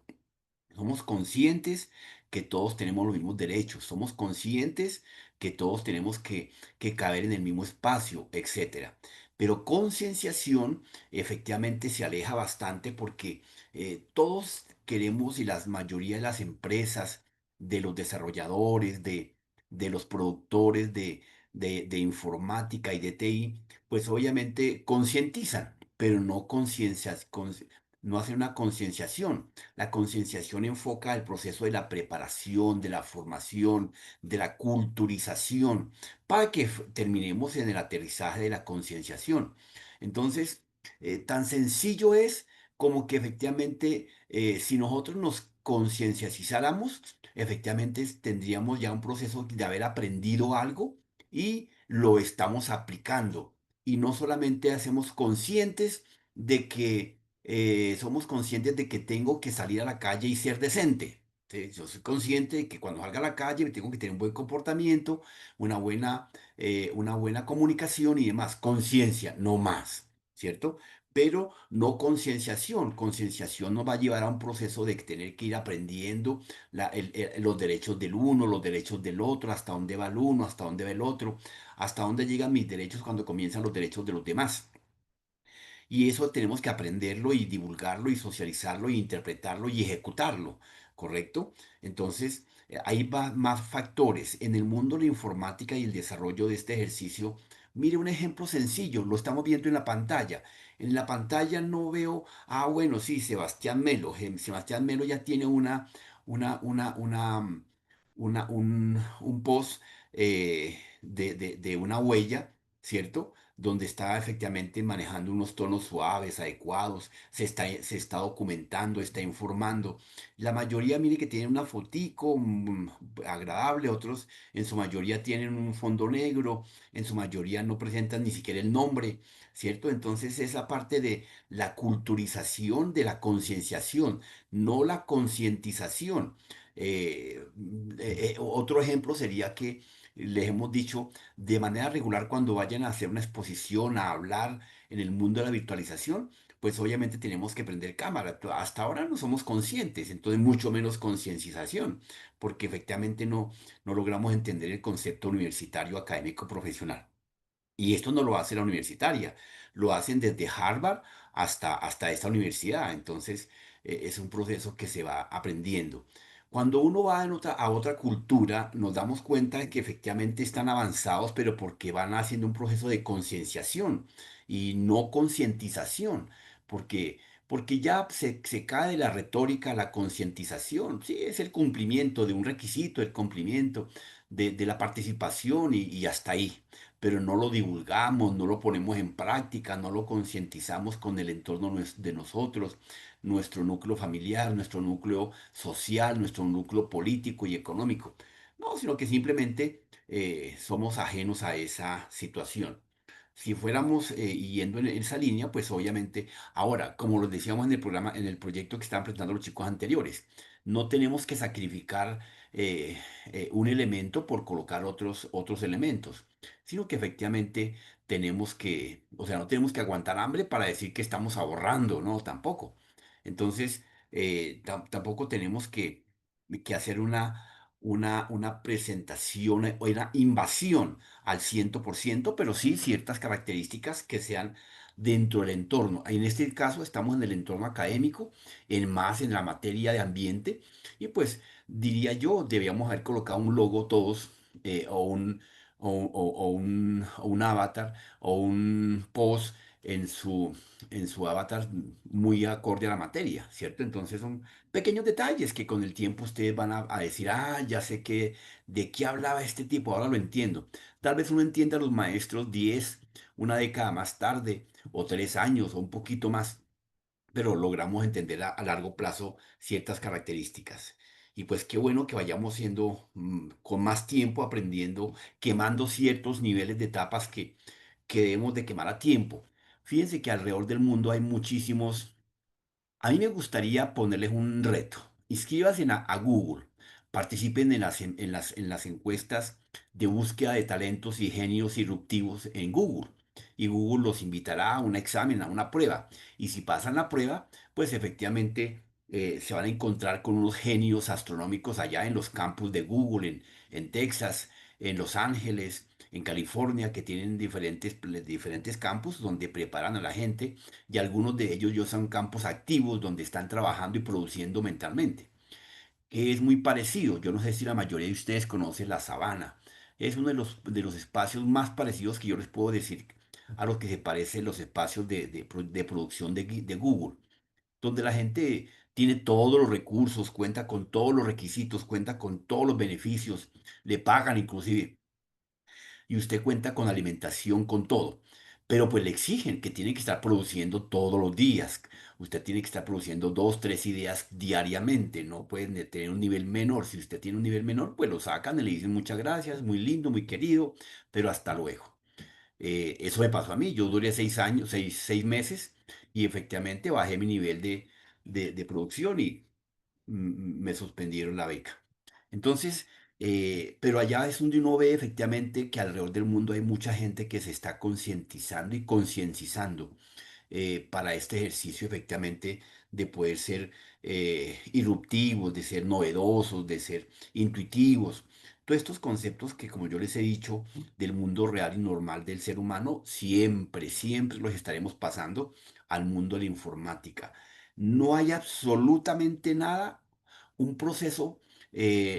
Somos conscientes que todos tenemos los mismos derechos, somos conscientes que todos tenemos que caber en el mismo espacio, etcétera. Pero concienciación efectivamente se aleja bastante porque todos queremos y la mayoría de las empresas, de los desarrolladores, de los productores de informática y de TI, pues obviamente concientizan, pero no no hacen una concienciación. La concienciación enfoca el proceso de la preparación, de la formación, de la culturización, para que terminemos en el aterrizaje de la concienciación. Entonces, tan sencillo es como que efectivamente, si nosotros nos conciencializáramos, efectivamente tendríamos ya un proceso de haber aprendido algo y lo estamos aplicando. Y no solamente hacemos conscientes de que somos conscientes de que tengo que salir a la calle y ser decente. ¿Sí? Yo soy consciente de que cuando salga a la calle me tengo que tener un buen comportamiento, una buena comunicación y demás. Conciencia, no más, ¿cierto? Pero no concienciación. Concienciación nos va a llevar a un proceso de tener que ir aprendiendo los derechos del uno, los derechos del otro, hasta dónde va el uno, hasta dónde va el otro, hasta dónde llegan mis derechos cuando comienzan los derechos de los demás. Y eso tenemos que aprenderlo y divulgarlo y socializarlo y interpretarlo y ejecutarlo, ¿correcto? Entonces, hay más factores. En el mundo de la informática y el desarrollo de este ejercicio, mire un ejemplo sencillo, lo estamos viendo en la pantalla. En la pantalla no veo, bueno, sí, Sebastián Melo. Sebastián Melo ya tiene un post de una huella, ¿cierto? Donde está efectivamente manejando unos tonos suaves, adecuados, se está documentando, está informando. La mayoría, mire que tienen una fotico agradable, otros en su mayoría tienen un fondo negro, en su mayoría no presentan ni siquiera el nombre, ¿cierto? Entonces esa parte de la culturización, de la concienciación, no la concientización. Otro ejemplo sería que les hemos dicho de manera regular cuando vayan a hacer una exposición, a hablar en el mundo de la virtualización, pues obviamente tenemos que prender cámara. Hasta ahora no somos conscientes, entonces mucho menos concienciación, porque efectivamente no logramos entender el concepto universitario, académico, profesional. Y esto no lo hace la universitaria, lo hacen desde Harvard hasta esta universidad. Entonces, es un proceso que se va aprendiendo. Cuando uno va a otra cultura, nos damos cuenta de que efectivamente están avanzados, pero porque van haciendo un proceso de concienciación y no concientización, porque ya se cae de la retórica a la concientización. Sí, es el cumplimiento de un requisito, el cumplimiento de la participación y hasta ahí, pero no lo divulgamos, no lo ponemos en práctica, no lo concientizamos con el entorno de nosotros, nuestro núcleo familiar, nuestro núcleo social, nuestro núcleo político y económico. No, sino que simplemente somos ajenos a esa situación. Si fuéramos yendo en esa línea, pues obviamente, ahora, como lo decíamos en el programa, en el proyecto que estaban presentando los chicos anteriores, no tenemos que sacrificar un elemento por colocar otros elementos, sino que efectivamente o sea, no tenemos que aguantar hambre para decir que estamos ahorrando, no, tampoco. Entonces, tampoco tenemos que hacer una presentación o una invasión al 100%, pero sí ciertas características que sean dentro del entorno. En este caso estamos en el entorno académico, más en la materia de ambiente, y pues diría yo, debíamos haber colocado un logo todos, o un avatar, o un post en su avatar muy acorde a la materia, ¿cierto? Entonces son pequeños detalles que con el tiempo ustedes van a decir, ya sé de qué hablaba este tipo, ahora lo entiendo. Tal vez uno entienda a los maestros 10, una década más tarde, o 3 años, o un poquito más, pero logramos entender a largo plazo ciertas características. Y pues qué bueno que vayamos siendo con más tiempo aprendiendo, quemando ciertos niveles de etapas que debemos de quemar a tiempo. Fíjense que alrededor del mundo hay muchísimos. A mí me gustaría ponerles un reto. Inscríbanse a Google, participen en las encuestas de búsqueda de talentos y genios disruptivos en Google. Y Google los invitará a un examen, a una prueba. Y si pasan la prueba, pues efectivamente se van a encontrar con unos genios astronómicos allá en los campus de Google, en Texas, en Los Ángeles, en California, que tienen diferentes campus donde preparan a la gente y algunos de ellos ya son campos activos donde están trabajando y produciendo mentalmente. Es muy parecido. Yo no sé si la mayoría de ustedes conocen la sabana. Es uno de los espacios más parecidos que yo les puedo decir a los que se parecen los espacios de producción de Google, donde la gente tiene todos los recursos, cuenta con todos los requisitos, cuenta con todos los beneficios, le pagan inclusive y usted cuenta con alimentación, con todo. Pero pues le exigen que tiene que estar produciendo todos los días. Usted tiene que estar produciendo dos, tres ideas diariamente. No pueden tener un nivel menor. Si usted tiene un nivel menor, pues lo sacan y le dicen muchas gracias, muy lindo, muy querido, pero hasta luego. Eso me pasó a mí. Yo duré 6 años, seis meses y efectivamente bajé mi nivel de producción y me suspendieron la beca. Entonces, pero allá es donde uno ve efectivamente que alrededor del mundo hay mucha gente que se está concientizando y concienciando para este ejercicio efectivamente de poder ser irruptivos, de ser novedosos, de ser intuitivos. Todos estos conceptos que, como yo les he dicho, del mundo real y normal del ser humano, siempre, siempre los estaremos pasando al mundo de la informática. No hay absolutamente nada, un proceso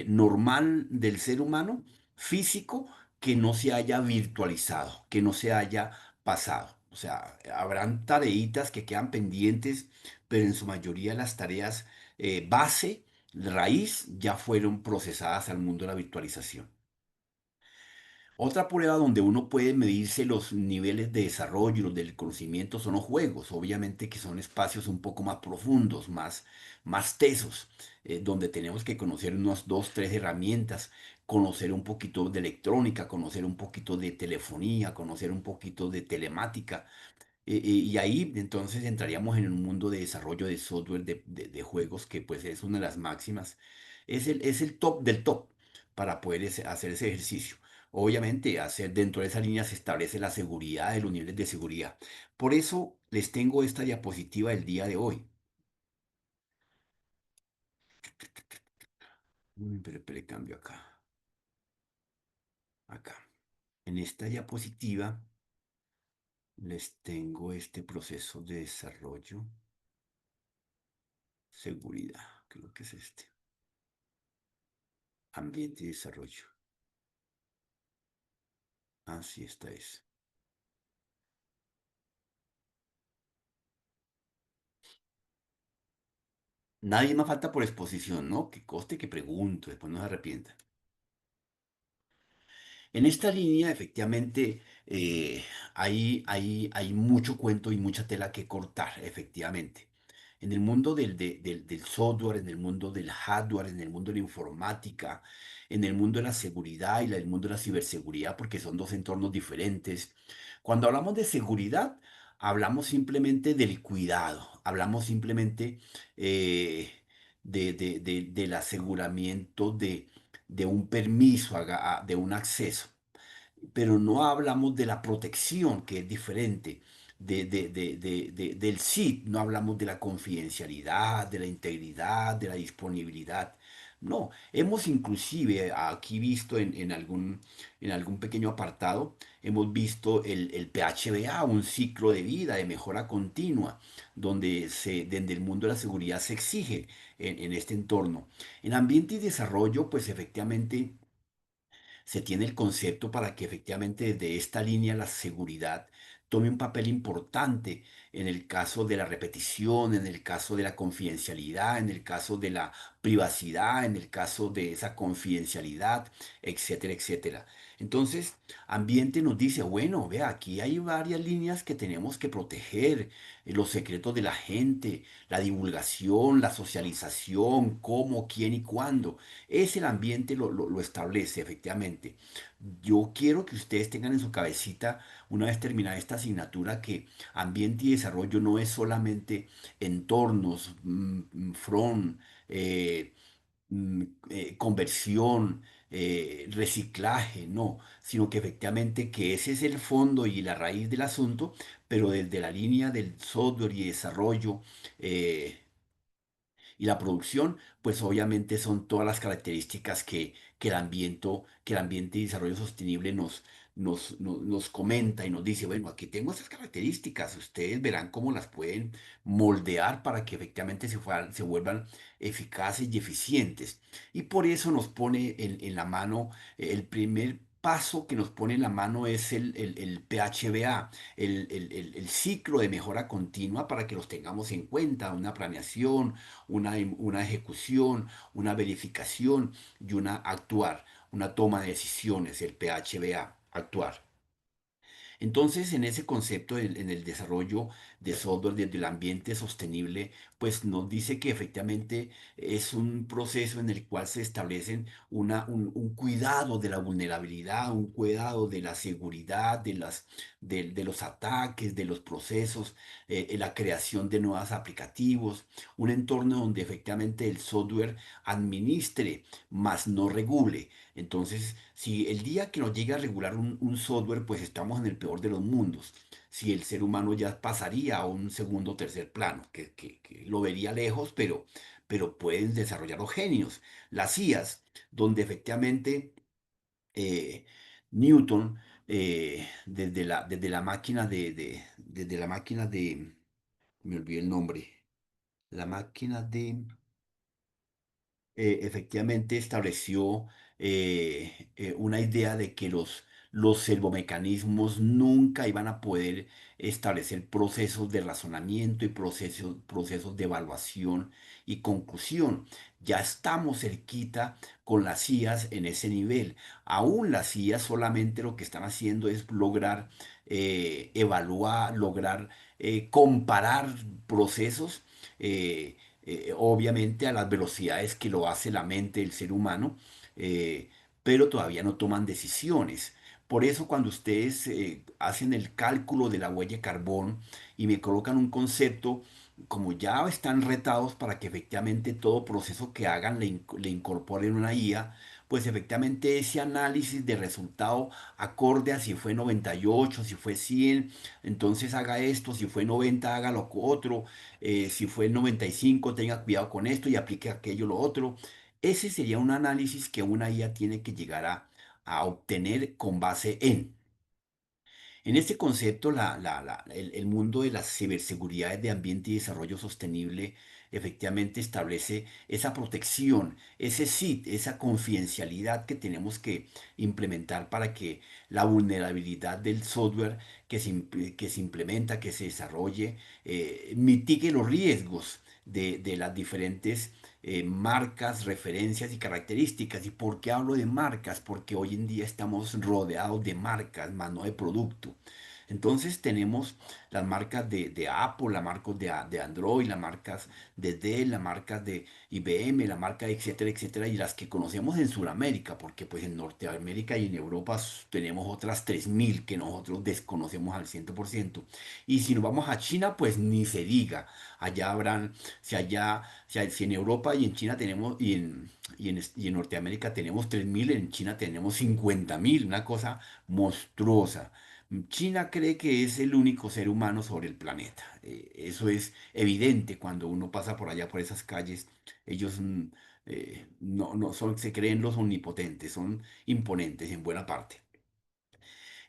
normal del ser humano, físico, que no se haya virtualizado, que no se haya pasado. O sea, habrán tareitas que quedan pendientes, pero en su mayoría las tareas base, raíz, ya fueron procesadas al mundo de la virtualización. Otra prueba donde uno puede medirse los niveles de desarrollo y los del conocimiento son los juegos, obviamente que son espacios un poco más profundos, más tesos, donde tenemos que conocer unas dos, tres herramientas, conocer un poquito de electrónica, conocer un poquito de telefonía, conocer un poquito de telemática, y ahí entonces entraríamos en un mundo de desarrollo de software de juegos que pues es una de las máximas. Es el top del top para poder hacer ese ejercicio. Obviamente, hacer dentro de esa línea se establece la seguridad de los niveles de seguridad. Por eso les tengo esta diapositiva del día de hoy. Pero cambio acá. Acá. En esta diapositiva les tengo este proceso de desarrollo, seguridad, creo que es este. Ambiente y desarrollo. Así esta es. Nadie más falta por exposición, ¿no? Que coste que pregunto, después no se arrepienta. En esta línea, efectivamente, hay mucho cuento y mucha tela que cortar, efectivamente. En el mundo del software, en el mundo del hardware, en el mundo de la informática, en el mundo de la seguridad y el mundo de la ciberseguridad, porque son dos entornos diferentes. Cuando hablamos de seguridad, hablamos simplemente del cuidado, hablamos simplemente del aseguramiento de un permiso, de un acceso, pero no hablamos de la protección, que es diferente, del SID, no hablamos de la confidencialidad, de la integridad, de la disponibilidad. No, hemos inclusive aquí visto en algún pequeño apartado, hemos visto el PHBA, un ciclo de vida de mejora continua, donde el mundo de la seguridad se exige en este entorno. En ambiente y desarrollo, pues efectivamente se tiene el concepto para que efectivamente desde esta línea la seguridad tome un papel importante en el caso de la repetición, en el caso de la confidencialidad, en el caso de la privacidad, en el caso de esa confidencialidad, etcétera, etcétera. Entonces, ambiente nos dice, bueno, vea, aquí hay varias líneas que tenemos que proteger, los secretos de la gente, la divulgación, la socialización, cómo, quién y cuándo. Es el ambiente lo establece, efectivamente. Yo quiero que ustedes tengan en su cabecita, una vez terminada esta asignatura, que ambiente y desarrollo no es solamente entornos, front, eh, conversión, reciclaje, no, sino que efectivamente que ese es el fondo y la raíz del asunto, pero desde la línea del software y desarrollo. Y la producción, pues obviamente son todas las características que el ambiente y desarrollo sostenible nos comenta y nos dice, bueno, aquí tengo estas características, ustedes verán cómo las pueden moldear para que efectivamente se vuelvan eficaces y eficientes. Y por eso nos pone en la mano, el primer paso que nos pone en la mano es el PHBA, el ciclo de mejora continua para que los tengamos en cuenta, una planeación, una ejecución, una verificación y una toma de decisiones, el PHBA, actuar. Entonces, en ese concepto, en el desarrollo de software desde el ambiente sostenible, pues nos dice que efectivamente es un proceso en el cual se establecen un cuidado de la vulnerabilidad, un cuidado de la seguridad, de los ataques, de los procesos, la creación de nuevos aplicativos, un entorno donde efectivamente el software administre, mas no regule. Entonces, si el día que nos llegue a regular un software, pues estamos en el peor de los mundos. Si el ser humano ya pasaría a un segundo o tercer plano, que lo vería lejos, pero pueden desarrollar los genios. Las IAs, donde efectivamente eh, Newton, desde la máquina desde la máquina de, me olvidé el nombre, la máquina de efectivamente estableció una idea de que los servomecanismos nunca iban a poder establecer procesos de razonamiento y procesos de evaluación y conclusión. Ya estamos cerquita con las IAs en ese nivel. Aún las IAs solamente lo que están haciendo es lograr evaluar, lograr comparar procesos. Obviamente a las velocidades que lo hace la mente del ser humano, eh, pero todavía no toman decisiones. Por eso cuando ustedes hacen el cálculo de la huella de carbón y me colocan un concepto, como ya están retados para que efectivamente todo proceso que hagan le incorporen una IA, pues efectivamente ese análisis de resultado acorde a si fue 98, si fue 100, entonces haga esto, si fue 90, haga lo otro, si fue el 95, tenga cuidado con esto y aplique aquello, lo otro. Ese sería un análisis que una IA tiene que llegar a obtener con base en. En este concepto, el mundo de las ciberseguridades de ambiente y desarrollo sostenible efectivamente establece esa protección, ese SID, esa confidencialidad que tenemos que implementar para que la vulnerabilidad del software que se implementa, que se desarrolle, mitigue los riesgos de las diferentes marcas, referencias y características. ¿Y por qué hablo de marcas? Porque hoy en día estamos rodeados de marcas, más no de producto. Entonces tenemos las marcas de Apple, las marcas de Android, las marcas de Dell, las marcas de IBM, la marca etcétera, etcétera, y las que conocemos en Sudamérica, porque pues en Norteamérica y en Europa tenemos otras 3.000 que nosotros desconocemos al 100%. Y si nos vamos a China, pues ni se diga. Allá habrán, si en Europa y en China tenemos, y en Norteamérica tenemos 3.000, en China tenemos 50.000, una cosa monstruosa. China cree que es el único ser humano sobre el planeta. Eso es evidente cuando uno pasa por allá por esas calles. Ellos no son, se creen los omnipotentes, son imponentes en buena parte.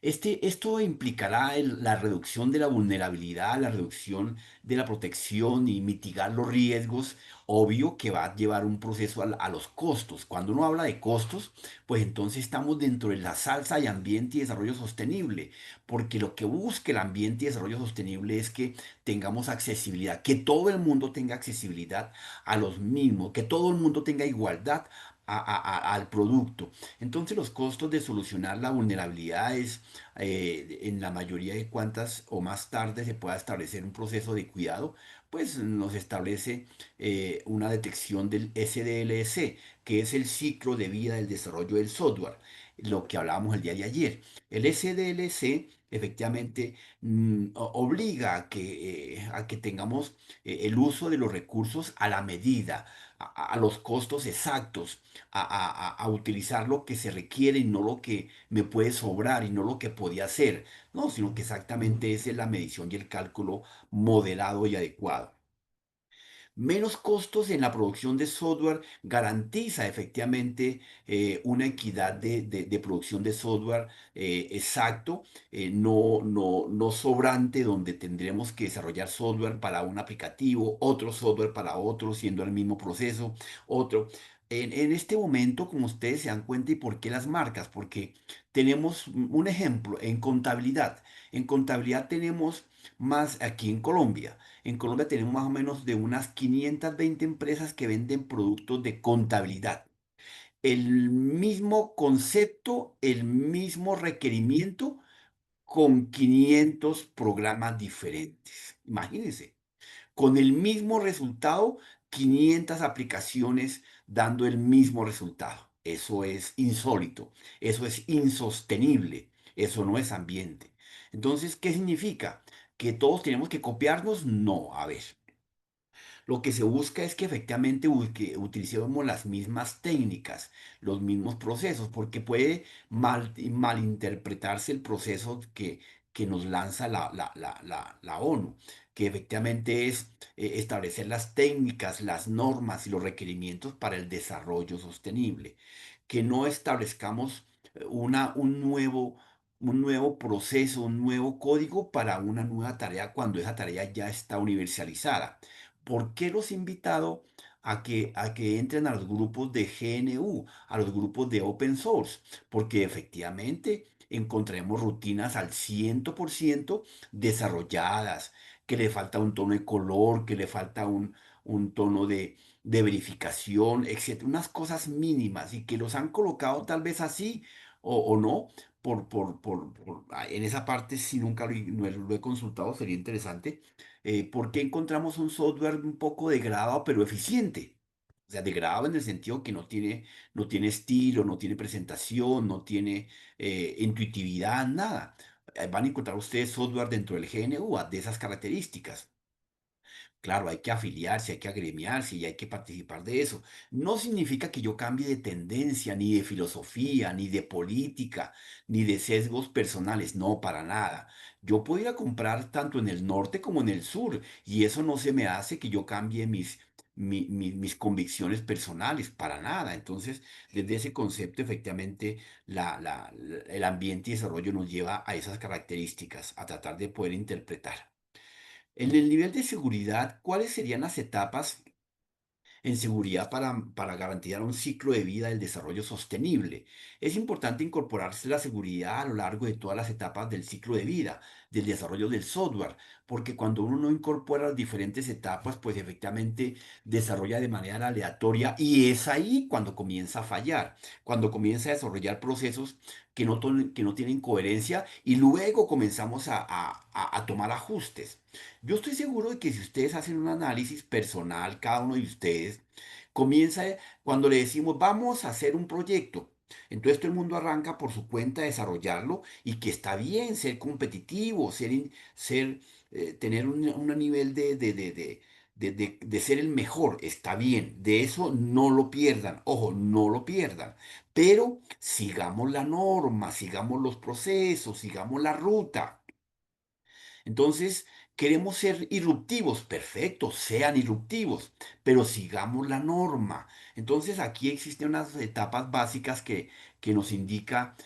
Esto implicará la reducción de la vulnerabilidad, la reducción de la protección y mitigar los riesgos. Obvio que va a llevar un proceso a los costos. Cuando uno habla de costos, pues entonces estamos dentro de la salsa de ambiente y desarrollo sostenible, porque lo que busca el ambiente y desarrollo sostenible es que tengamos accesibilidad, que todo el mundo tenga accesibilidad a los mismos, que todo el mundo tenga igualdad al producto. Entonces los costos de solucionar la vulnerabilidad es en la mayoría de cuantas o más tarde se pueda establecer un proceso de cuidado, pues nos establece una detección del SDLC, que es el ciclo de vida del desarrollo del software, lo que hablábamos el día de ayer. El SDLC efectivamente obliga a que tengamos el uso de los recursos a la medida, a los costos exactos, a utilizar lo que se requiere y no lo que me puede sobrar y no lo que podía hacer, no, sino que exactamente esa es la medición y el cálculo moderado y adecuado. Menos costos en la producción de software garantiza efectivamente una equidad de producción de software exacto, no sobrante, donde tendremos que desarrollar software para un aplicativo, otro software para otro, siendo el mismo proceso, otro. En este momento, como ustedes se dan cuenta, ¿y por qué las marcas? Porque tenemos un ejemplo en contabilidad. En contabilidad tenemos más aquí en Colombia. En Colombia tenemos más o menos de unas 520 empresas que venden productos de contabilidad. El mismo concepto, el mismo requerimiento con 500 programas diferentes. Imagínense, con el mismo resultado, 500 aplicaciones dando el mismo resultado. Eso es insólito, eso es insostenible, eso no es ambiente. Entonces, ¿qué significa? ¿Que todos tenemos que copiarnos? No, a ver. Lo que se busca es que efectivamente que utilicemos las mismas técnicas, los mismos procesos, porque puede malinterpretarse el proceso que nos lanza la ONU, que efectivamente es establecer las técnicas, las normas y los requerimientos para el desarrollo sostenible, que no establezcamos un nuevo proceso, un nuevo código para una nueva tarea cuando esa tarea ya está universalizada. ¿Por qué los he invitado a que entren a los grupos de GNU, a los grupos de open source? Porque efectivamente encontraremos rutinas al 100% desarrolladas, que le falta un tono de color, que le falta un tono de verificación, etcétera, unas cosas mínimas y que los han colocado tal vez así o no. En esa parte, si nunca lo he consultado, sería interesante. ¿Por qué encontramos un software un poco degradado pero eficiente? O sea, degradado en el sentido que no tiene estilo, no tiene presentación, no tiene intuitividad, nada. Van a encontrar ustedes software dentro del GNU de esas características. Claro, hay que afiliarse, hay que agremiarse y hay que participar de eso. No significa que yo cambie de tendencia, ni de filosofía, ni de política, ni de sesgos personales. No, para nada. Yo puedo ir a comprar tanto en el norte como en el sur y eso no se me hace que yo cambie mis convicciones personales, para nada. Entonces, desde ese concepto, efectivamente, el ambiente y desarrollo nos lleva a esas características, a tratar de poder interpretar. En el nivel de seguridad, ¿cuáles serían las etapas en seguridad para garantizar un ciclo de vida del desarrollo sostenible? Es importante incorporarse la seguridad a lo largo de todas las etapas del ciclo de vida, del desarrollo del software, porque cuando uno no incorpora las diferentes etapas, pues efectivamente desarrolla de manera aleatoria y es ahí cuando comienza a fallar, cuando comienza a desarrollar procesos que no tienen coherencia y luego comenzamos a tomar ajustes. Yo estoy seguro de que si ustedes hacen un análisis personal, cada uno de ustedes, comienza cuando le decimos vamos a hacer un proyecto. Entonces todo el mundo arranca por su cuenta a desarrollarlo y que está bien ser competitivo, tener un nivel de ser el mejor, está bien, de eso no lo pierdan, ojo, no lo pierdan, pero sigamos la norma, sigamos los procesos, sigamos la ruta. Entonces, queremos ser irruptivos, perfecto, sean irruptivos, pero sigamos la norma. Entonces, aquí existen unas etapas básicas que nos indica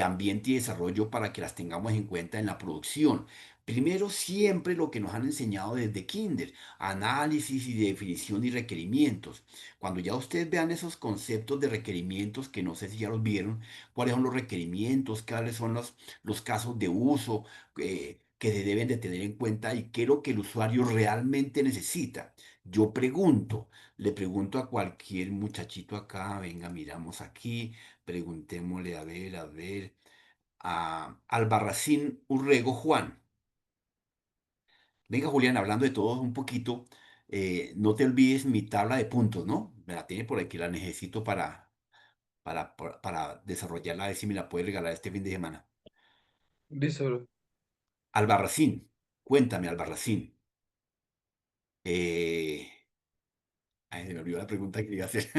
ambiente y desarrollo para que las tengamos en cuenta en la producción. Primero, siempre lo que nos han enseñado desde kinder, análisis y definición y requerimientos. Cuando ya ustedes vean esos conceptos de requerimientos, que no sé si ya los vieron, cuáles son los requerimientos, cuáles son los casos de uso, que se deben de tener en cuenta y qué es lo que el usuario realmente necesita. Yo pregunto, le pregunto a cualquier muchachito acá, venga, miramos aquí, preguntémosle, a ver, a Albarracín Urrego Juan. Venga, Julián, hablando de todo un poquito, no te olvides mi tabla de puntos, ¿no? Me la tiene por aquí, la necesito para desarrollarla, a ver si me la puede regalar este fin de semana. Listo, bro. Albarracín, cuéntame, Albarracín. Eh, Ay, se me olvidó la pregunta que iba a hacer.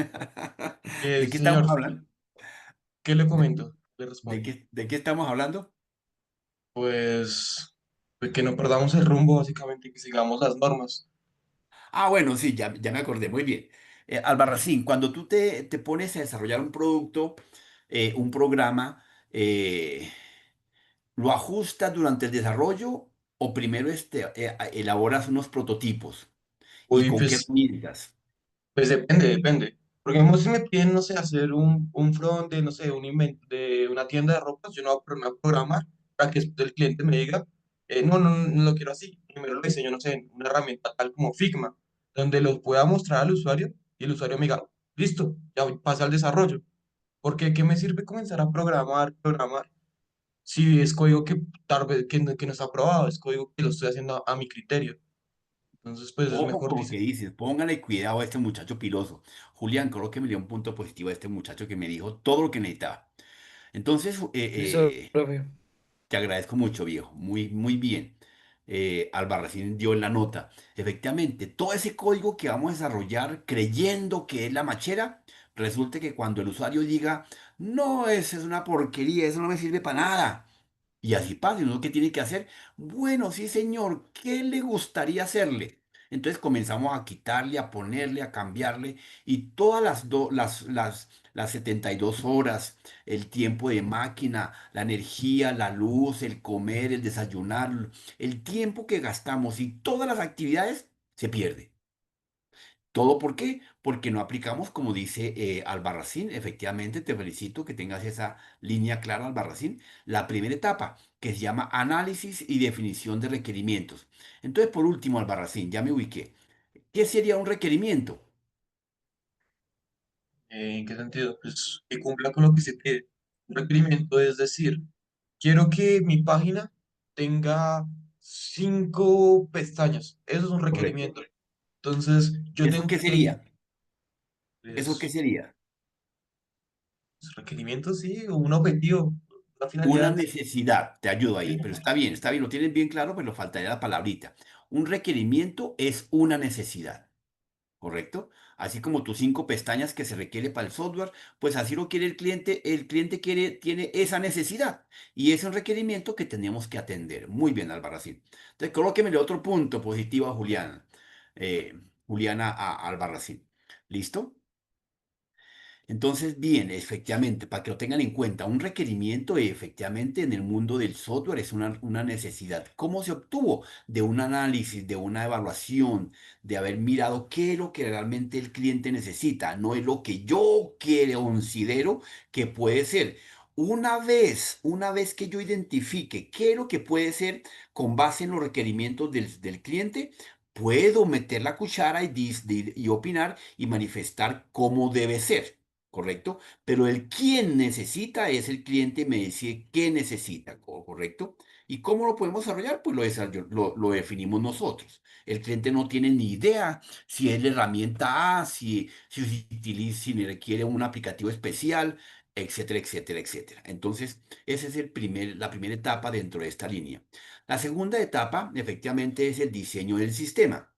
¿De qué estamos Señor, hablando? ¿qué le ¿De, comento? Le de respondo. qué, de qué estamos hablando? Pues, pues que no perdamos el rumbo, básicamente, que sigamos las normas. Ah, bueno, sí, ya me acordé, muy bien. Albarracín, cuando tú te pones a desarrollar un producto, un programa, ¿lo ajustas durante el desarrollo o primero elaboras unos prototipos? ¿Y Uy, con qué pues, herramientas? pues depende. Porque digamos, si me piden, no sé, hacer un front de, no sé, un invento de una tienda de ropas, yo no voy a ponerme a programar para que el cliente me diga, no lo quiero así. Primero lo diseño, no sé, en una herramienta tal como Figma, donde los pueda mostrar al usuario y el usuario me diga, listo, ya pasa al desarrollo. Porque ¿qué me sirve comenzar a programar, si es código que tal vez que no está aprobado, es código que lo estoy haciendo a mi criterio? Entonces, pues es Ojo mejor con lo que diseñar. dices, póngale cuidado a este muchacho piloso. Julián, creo que me dio un punto positivo a este muchacho que me dijo todo lo que necesitaba. Entonces, Listo, profe. te agradezco mucho, viejo. Muy, muy bien. Albarracín dio la nota. Efectivamente, todo ese código que vamos a desarrollar creyendo que es la machera, resulta que cuando el usuario diga, no, eso es una porquería, eso no me sirve para nada. Y así pasa, ¿y uno qué tiene que hacer? Bueno, sí, señor, ¿qué le gustaría hacerle? Entonces comenzamos a quitarle, a ponerle, a cambiarle, y todas las 72 horas, el tiempo de máquina, la energía, la luz, el comer, el desayunar, el tiempo que gastamos y todas las actividades se pierde. ¿Todo por qué? Porque no aplicamos, como dice Albarracín. Efectivamente, te felicito que tengas esa línea clara, Albarracín. La primera etapa, que se llama análisis y definición de requerimientos. Entonces, por último, Albarracín, ya me ubiqué. ¿Qué sería un requerimiento? ¿En qué sentido? Pues que cumpla con lo que se pide. Un requerimiento es decir, quiero que mi página tenga 5 pestañas. Eso es un Correcto. requerimiento. Entonces, yo ¿Eso tengo qué que sería? ¿Eso qué pues, sería? requerimiento, sí, o un objetivo, una Una finalidad. necesidad, te ayudo ahí, Sí. pero está bien, lo tienes bien claro, pero faltaría la palabrita. Un requerimiento es una necesidad. ¿Correcto? Así como tus 5 pestañas que se requiere para el software, pues así lo quiere el cliente tiene esa necesidad y es un requerimiento que tenemos que atender. Muy bien, Albarracín. Entonces, colóquemele otro punto positivo a Juliana, Juliana a Albarracín. ¿Listo? Entonces, bien, efectivamente, para que lo tengan en cuenta, un requerimiento efectivamente en el mundo del software es una necesidad. ¿Cómo se obtuvo? De un análisis, de una evaluación, de haber mirado qué es lo que realmente el cliente necesita, no es lo que yo quiero, considero que puede ser. Una vez que yo identifique qué es lo que puede ser con base en los requerimientos del cliente, puedo meter la cuchara y opinar y manifestar cómo debe ser. ¿Correcto? Pero el quién necesita es el cliente, me dice qué necesita, ¿correcto? ¿Y cómo lo podemos desarrollar? Pues lo definimos nosotros. El cliente no tiene ni idea si es la herramienta A, si le requiere un aplicativo especial, etcétera, etcétera, etcétera. Entonces, esa es la primera etapa dentro de esta línea. La segunda etapa, efectivamente, es el diseño del sistema.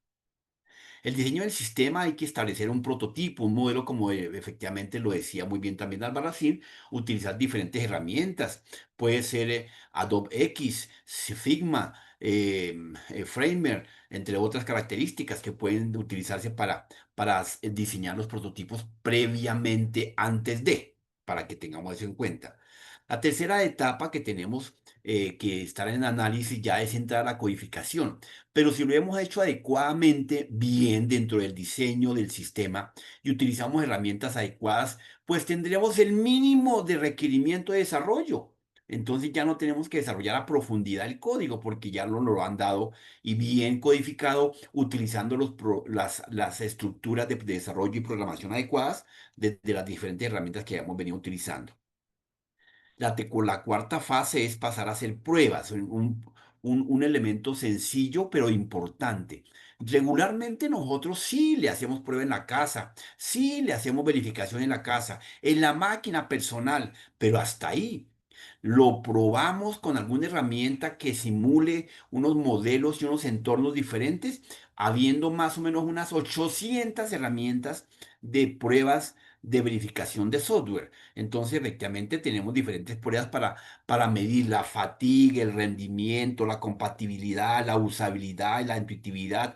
El diseño del sistema hay que establecer un prototipo, un modelo, como efectivamente lo decía muy bien también Albarracín, utilizar diferentes herramientas. Puede ser Adobe X, Figma, Framer, entre otras características que pueden utilizarse para diseñar los prototipos previamente antes para que tengamos eso en cuenta. La tercera etapa que tenemos que estar en análisis ya es entrar a la codificación. Pero si lo hemos hecho adecuadamente, bien dentro del diseño del sistema y utilizamos herramientas adecuadas, pues tendríamos el mínimo de requerimiento de desarrollo. Entonces ya no tenemos que desarrollar a profundidad el código porque ya lo han dado y bien codificado utilizando las estructuras de desarrollo y programación adecuadas de las diferentes herramientas que hemos venido utilizando. La cuarta fase es pasar a hacer pruebas, un elemento sencillo pero importante. Regularmente nosotros sí le hacemos prueba en la casa, sí le hacemos verificación en la casa, en la máquina personal, pero hasta ahí. Lo probamos con alguna herramienta que simule unos modelos y unos entornos diferentes, habiendo más o menos unas 800 herramientas de pruebas de verificación de software. Entonces, efectivamente, tenemos diferentes pruebas para medir la fatiga, el rendimiento, la compatibilidad, la usabilidad, la intuitividad,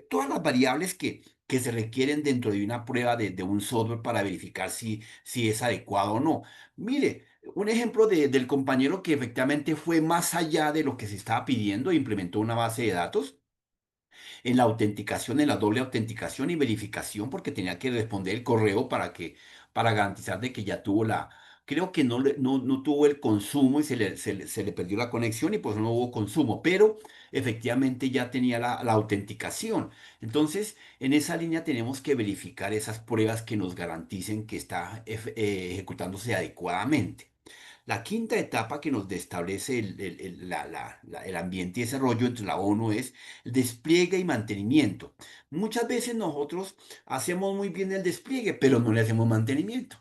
todas las variables que se requieren dentro de una prueba de un software para verificar si es adecuado o no. Mire, un ejemplo del compañero que efectivamente fue más allá de lo que se estaba pidiendo e implementó una base de datos en la autenticación, en la doble autenticación y verificación, porque tenía que responder el correo para garantizar de que ya tuvo creo que no tuvo el consumo y se le perdió la conexión y pues no hubo consumo, pero efectivamente ya tenía la autenticación. Entonces, en esa línea tenemos que verificar esas pruebas que nos garanticen que está ejecutándose adecuadamente. La quinta etapa que nos establece el ambiente y desarrollo entre la ONU es el despliegue y mantenimiento. Muchas veces nosotros hacemos muy bien el despliegue, pero no le hacemos mantenimiento.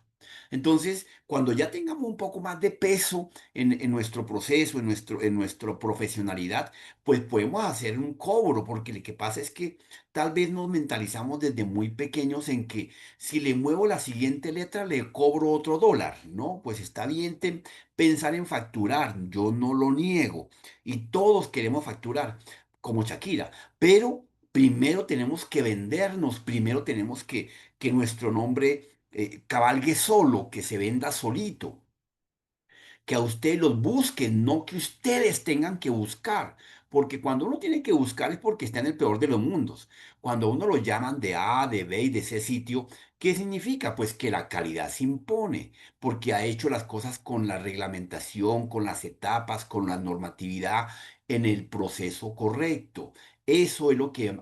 Entonces, cuando ya tengamos un poco más de peso en nuestro proceso, en nuestra profesionalidad, pues podemos hacer un cobro, porque lo que pasa es que tal vez nos mentalizamos desde muy pequeños en que si le muevo la siguiente letra, le cobro otro dólar, ¿no? Pues está bien pensar en facturar, yo no lo niego, y todos queremos facturar, como Shakira, pero primero tenemos que vendernos, primero tenemos que nuestro nombre cabalgue solo, que se venda solito, que a ustedes los busquen, no que ustedes tengan que buscar. Porque cuando uno tiene que buscar es porque está en el peor de los mundos. Cuando a uno lo llaman de A, de B y de C sitio, ¿qué significa? Pues que la calidad se impone, porque ha hecho las cosas con la reglamentación, con las etapas, con la normatividad en el proceso correcto. Eso es lo que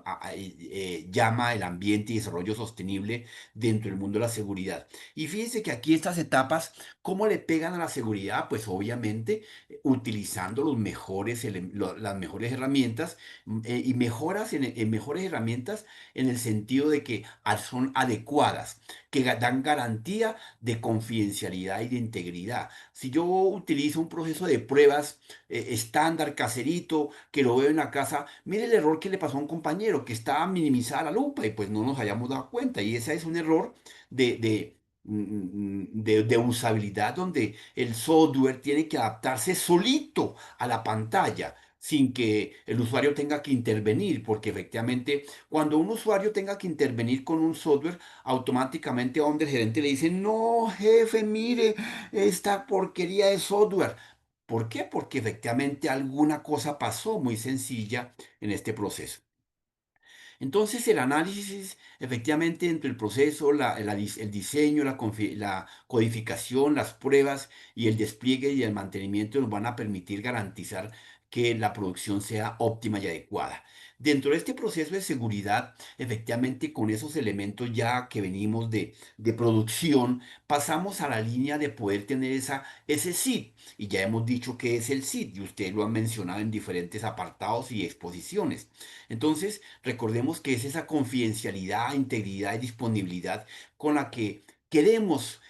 llama el ambiente y desarrollo sostenible dentro del mundo de la seguridad. Y fíjense que aquí estas etapas, ¿cómo le pegan a la seguridad? Pues obviamente utilizando las mejores herramientas y mejoras en mejores herramientas en el sentido de que son adecuadas, que dan garantía de confidencialidad y de integridad. Si yo utilizo un proceso de pruebas estándar, caserito, que lo veo en la casa, mire el error que le pasó a un compañero, que estaba minimizada la lupa y pues no nos hayamos dado cuenta. Y ese es un error de usabilidad donde el software tiene que adaptarse solito a la pantalla sin que el usuario tenga que intervenir, porque efectivamente cuando un usuario tenga que intervenir con un software, automáticamente a donde el gerente le dice, no, jefe, mire, esta porquería de software. ¿Por qué? Porque efectivamente alguna cosa pasó muy sencilla en este proceso. Entonces, el análisis, efectivamente, entre el proceso, el diseño, la codificación, las pruebas y el despliegue y el mantenimiento nos van a permitir garantizar que la producción sea óptima y adecuada. Dentro de este proceso de seguridad, efectivamente, con esos elementos ya que venimos de producción, pasamos a la línea de poder tener ese SID. Y ya hemos dicho que es el SID, y ustedes lo han mencionado en diferentes apartados y exposiciones. Entonces, recordemos que es esa confidencialidad, integridad y disponibilidad con la que queremos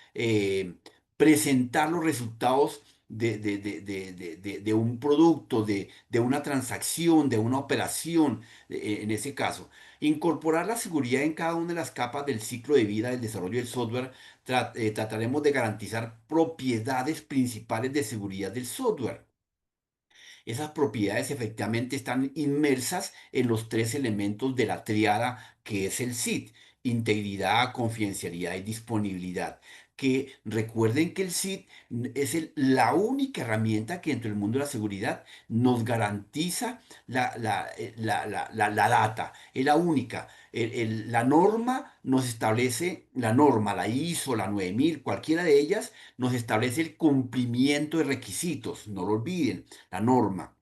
presentar los resultados de un producto, de una transacción, de una operación, en ese caso. Incorporar la seguridad en cada una de las capas del ciclo de vida del desarrollo del software. Trataremos de garantizar propiedades principales de seguridad del software. Esas propiedades efectivamente están inmersas en los tres elementos de la triada que es el SID: integridad, confidencialidad y disponibilidad. Que recuerden que el SID es la única herramienta que dentro del mundo de la seguridad nos garantiza la data. Es la única. La norma nos establece, la norma, la ISO, la 9000, cualquiera de ellas, nos establece el cumplimiento de requisitos. No lo olviden, la norma.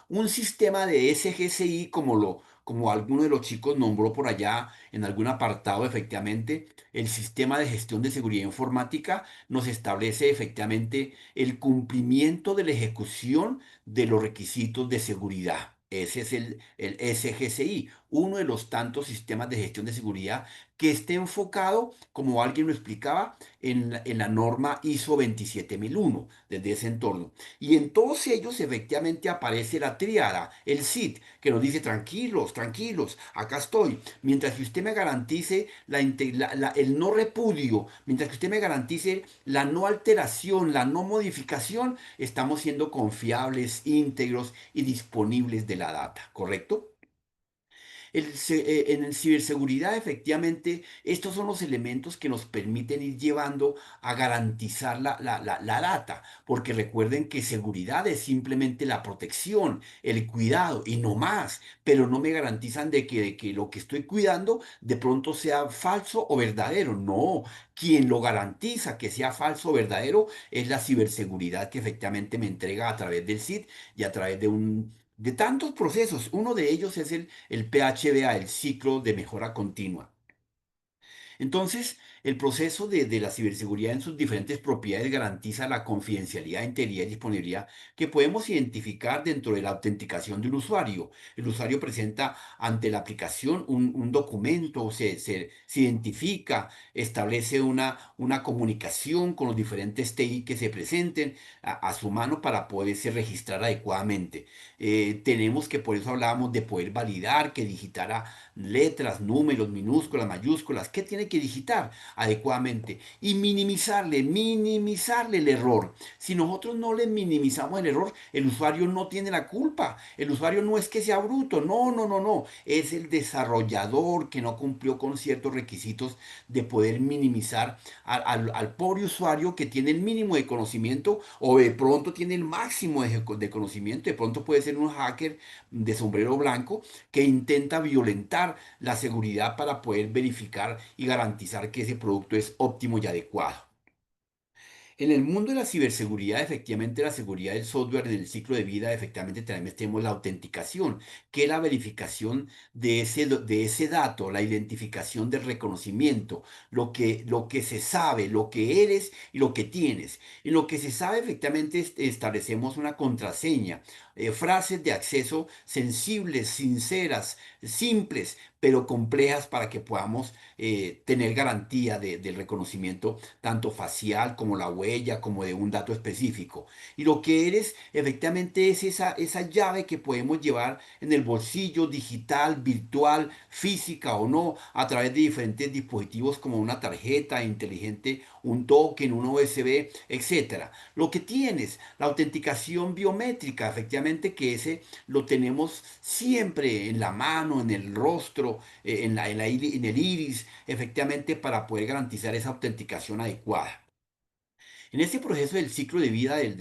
Un sistema de SGCI, como alguno de los chicos nombró por allá en algún apartado, efectivamente, el sistema de gestión de seguridad informática nos establece efectivamente el cumplimiento de la ejecución de los requisitos de seguridad. Ese es el SGCI, uno de los tantos sistemas de gestión de seguridad que esté enfocado, como alguien lo explicaba, en la norma ISO 27001, desde ese entorno. Y en todos ellos efectivamente aparece la tríada, el SIT, que nos dice tranquilos, tranquilos, acá estoy. Mientras que usted me garantice el no repudio, mientras que usted me garantice la no alteración, la no modificación, estamos siendo confiables, íntegros y disponibles de la data, ¿correcto? En ciberseguridad, efectivamente, estos son los elementos que nos permiten ir llevando a garantizar la data, porque recuerden que seguridad es simplemente la protección, el cuidado y no más, pero no me garantizan de que lo que estoy cuidando de pronto sea falso o verdadero. No, quien lo garantiza que sea falso o verdadero es la ciberseguridad que efectivamente me entrega a través del SID y a través de tantos procesos. Uno de ellos es el PHBA, el ciclo de mejora continua. Entonces, el proceso de la ciberseguridad en sus diferentes propiedades garantiza la confidencialidad, integridad y disponibilidad que podemos identificar dentro de la autenticación de un usuario. El usuario presenta ante la aplicación un documento, se identifica, establece una comunicación con los diferentes TI que se presenten a su mano para poderse registrar adecuadamente. Tenemos que, por eso hablábamos de poder validar, que digitara letras, números, minúsculas, mayúsculas, ¿qué tiene que digitar adecuadamente? Y minimizarle el error. Si nosotros no le minimizamos el error, el usuario no tiene la culpa. El usuario no es que sea bruto, no, no, no, no. Es el desarrollador que no cumplió con ciertos requisitos de poder minimizar al pobre usuario que tiene el mínimo de conocimiento o de pronto tiene el máximo de conocimiento. De pronto puede ser un hacker de sombrero blanco que intenta violentar la seguridad para poder verificar y garantizar que ese producto es óptimo y adecuado. En el mundo de la ciberseguridad, efectivamente, la seguridad del software en el ciclo de vida, efectivamente, también tenemos la autenticación, que es la verificación de ese dato, la identificación del reconocimiento, lo que se sabe, lo que eres y lo que tienes. En lo que se sabe, efectivamente, establecemos una contraseña, frases de acceso sensibles, sinceras, simples, pero complejas para que podamos tener garantía del reconocimiento tanto facial como la huella, como de un dato específico. Y lo que eres efectivamente es esa llave que podemos llevar en el bolsillo digital, virtual, física o no, a través de diferentes dispositivos como una tarjeta inteligente, un token, un USB, etcétera. Lo que tienes, la autenticación biométrica, efectivamente que ese lo tenemos siempre en la mano, en el rostro, en el iris, efectivamente para poder garantizar esa autenticación adecuada. En este proceso del ciclo de vida del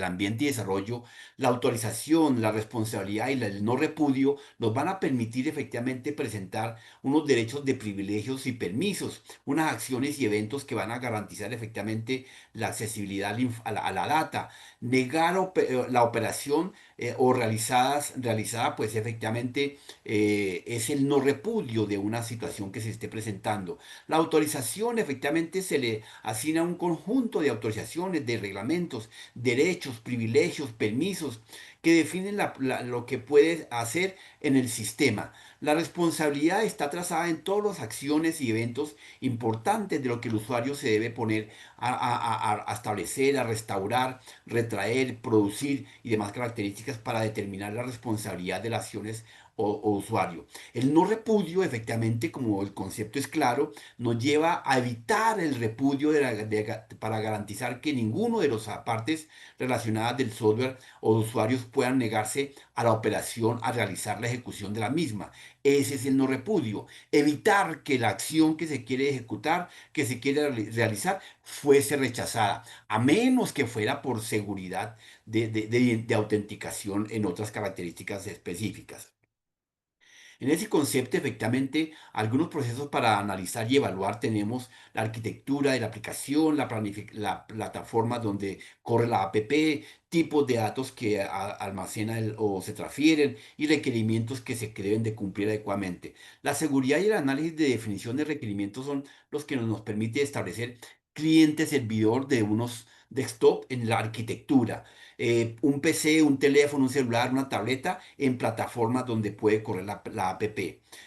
ambiente y desarrollo, la autorización, la responsabilidad y el no repudio nos van a permitir efectivamente presentar unos derechos de privilegios y permisos, unas acciones y eventos que van a garantizar efectivamente la accesibilidad a la data, negar la operación o realizada, pues efectivamente es el no repudio de una situación que se esté presentando. La autorización efectivamente se le asigna un conjunto de autorizaciones, de reglamentos, derechos, privilegios, permisos que definen lo que puede hacer en el sistema. La responsabilidad está trazada en todas las acciones y eventos importantes de lo que el usuario se debe poner a establecer, a restaurar, retraer, producir y demás características para determinar la responsabilidad de las acciones o usuario. El no repudio, efectivamente, como el concepto es claro, nos lleva a evitar el repudio para garantizar que ninguno de las partes relacionadas del software o usuarios puedan negarse a la operación, a realizar la ejecución de la misma. Ese es el no repudio. Evitar que la acción que se quiere ejecutar, que se quiere realizar, fuese rechazada, a menos que fuera por seguridad de autenticación en otras características específicas. En ese concepto, efectivamente, algunos procesos para analizar y evaluar tenemos la arquitectura de la aplicación, la plataforma donde corre la app, tipos de datos que almacena o se transfieren y requerimientos que deben de cumplir adecuadamente. La seguridad y el análisis de definición de requerimientos son los que nos permite establecer cliente-servidor de unos desktop en la arquitectura. un PC, un teléfono, un celular, una tableta en plataformas donde puede correr la app.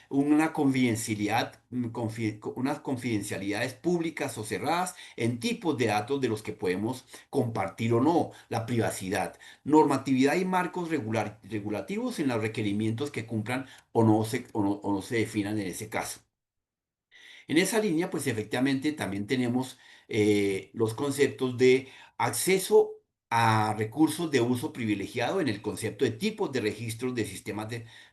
Unas confidencialidades públicas o cerradas en tipos de datos de los que podemos compartir o no, la privacidad, normatividad y marcos regulativos en los requerimientos que cumplan o no se definan en ese caso. En esa línea, pues efectivamente también tenemos los conceptos de acceso a recursos de uso privilegiado en el concepto de tipos de registros de sistemas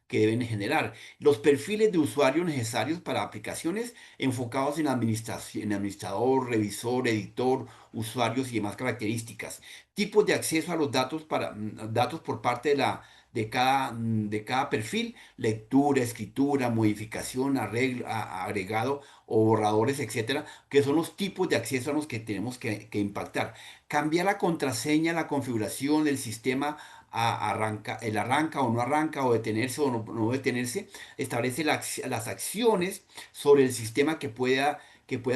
que deben generar, los perfiles de usuario necesarios para aplicaciones enfocados en administración, en administrador, revisor, editor, usuarios y demás características, tipos de acceso a los datos datos por parte de cada perfil, lectura, escritura, modificación, agregado o borradores, etcétera, que son los tipos de acceso a los que tenemos que impactar. Cambiar la contraseña, la configuración del sistema, el arranca o no arranca, o detenerse o no detenerse, establece las acciones sobre el sistema que pueda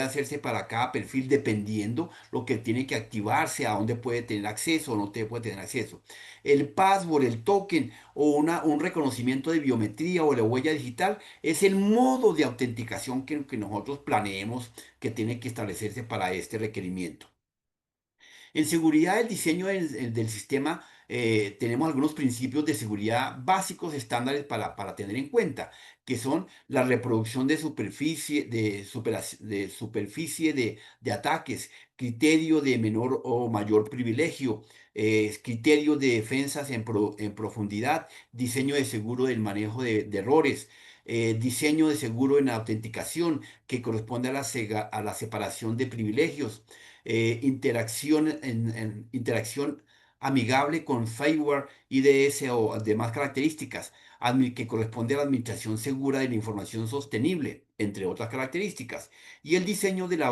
hacerse para cada perfil dependiendo lo que tiene que activarse, a dónde puede tener acceso o no puede tener acceso. El password, el token o un reconocimiento de biometría o la huella digital es el modo de autenticación que nosotros planeemos que tiene que establecerse para este requerimiento. En seguridad del diseño del sistema tenemos algunos principios de seguridad básicos estándares para tener en cuenta, que son la reproducción de superficie, de ataques, criterio de menor o mayor privilegio, criterio de defensas en profundidad, diseño de seguro del manejo de errores. Diseño de seguro en autenticación que corresponde a la separación de privilegios, interacción amigable con fireware, IDS o demás características, que corresponde a la administración segura de la información sostenible, entre otras características, y el diseño de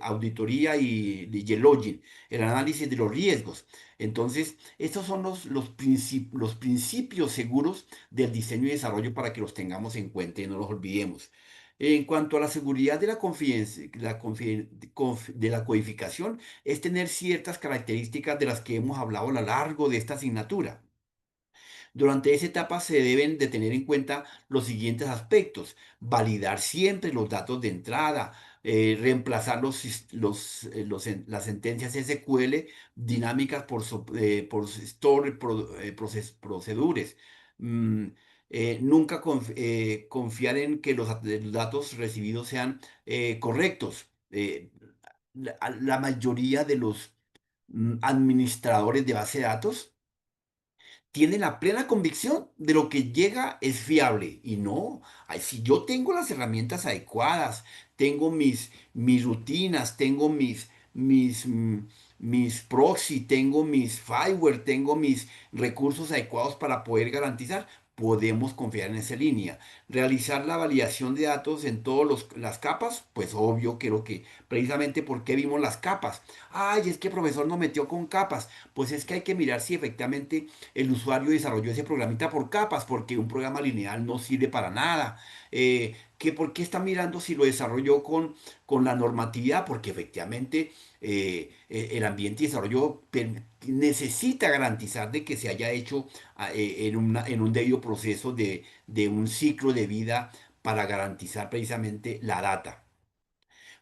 auditoría y el login, el análisis de los riesgos. Entonces, estos son los principios seguros del diseño y desarrollo para que los tengamos en cuenta y no los olvidemos. En cuanto a la seguridad de la codificación, es tener ciertas características de las que hemos hablado a lo largo de esta asignatura. Durante esa etapa se deben de tener en cuenta los siguientes aspectos: validar siempre los datos de entrada, reemplazar las sentencias SQL dinámicas por procedures. Mm, Nunca confiar en que los datos recibidos sean correctos. La mayoría de los administradores de base de datos tiene la plena convicción de lo que llega es fiable. Y no, ay, si yo tengo las herramientas adecuadas, tengo mis rutinas, tengo mis proxy, tengo mis fireware, tengo mis recursos adecuados para poder garantizar, podemos confiar en esa línea. Realizar la validación de datos en todas las capas, pues obvio, creo que precisamente porque vimos las capas. Ay, es que profesor nos metió con capas. Pues es que hay que mirar si efectivamente el usuario desarrolló ese programita por capas, porque un programa lineal no sirve para nada. ¿Por qué está mirando si lo desarrolló con la normatividad? Porque efectivamente el ambiente de desarrollo necesita garantizar de que se haya hecho en un debido proceso de un ciclo de vida para garantizar precisamente la data.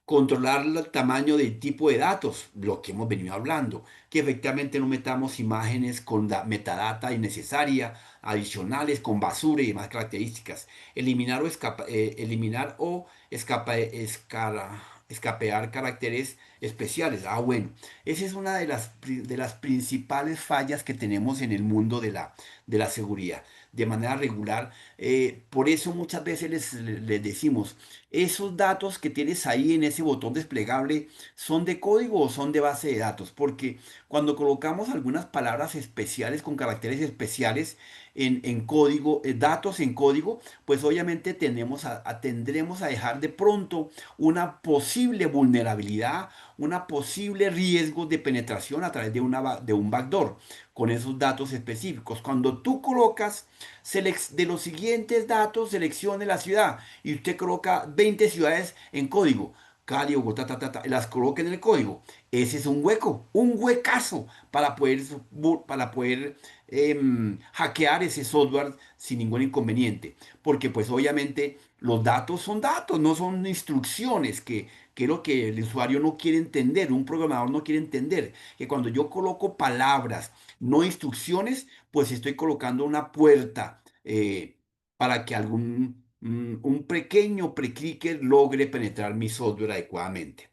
Controlar el tamaño del tipo de datos, lo que hemos venido hablando, que efectivamente no metamos imágenes con metadata innecesaria, adicionales, con basura y demás características. Escapear caracteres especiales. Bueno, esa es una de las principales fallas que tenemos en el mundo de la seguridad. De manera regular, por eso muchas veces les decimos, esos datos que tienes ahí en ese botón desplegable, ¿son de código o son de base de datos? Porque cuando colocamos algunas palabras especiales con caracteres especiales en código, datos en código, pues obviamente tendremos a dejar de pronto una posible vulnerabilidad, una posible riesgo de penetración a través de un backdoor con esos datos específicos. Cuando tú colocas de los siguientes datos, seleccione la ciudad y usted coloca 20 ciudades en código. código, las coloque en el código. Ese es un hueco, un huecazo para poder hackear ese software sin ningún inconveniente. Porque pues obviamente los datos son datos, no son instrucciones que es lo que el usuario no quiere entender, un programador no quiere entender. Que cuando yo coloco palabras, no instrucciones, pues estoy colocando una puerta para que un pequeño preclicker logre penetrar mi software adecuadamente.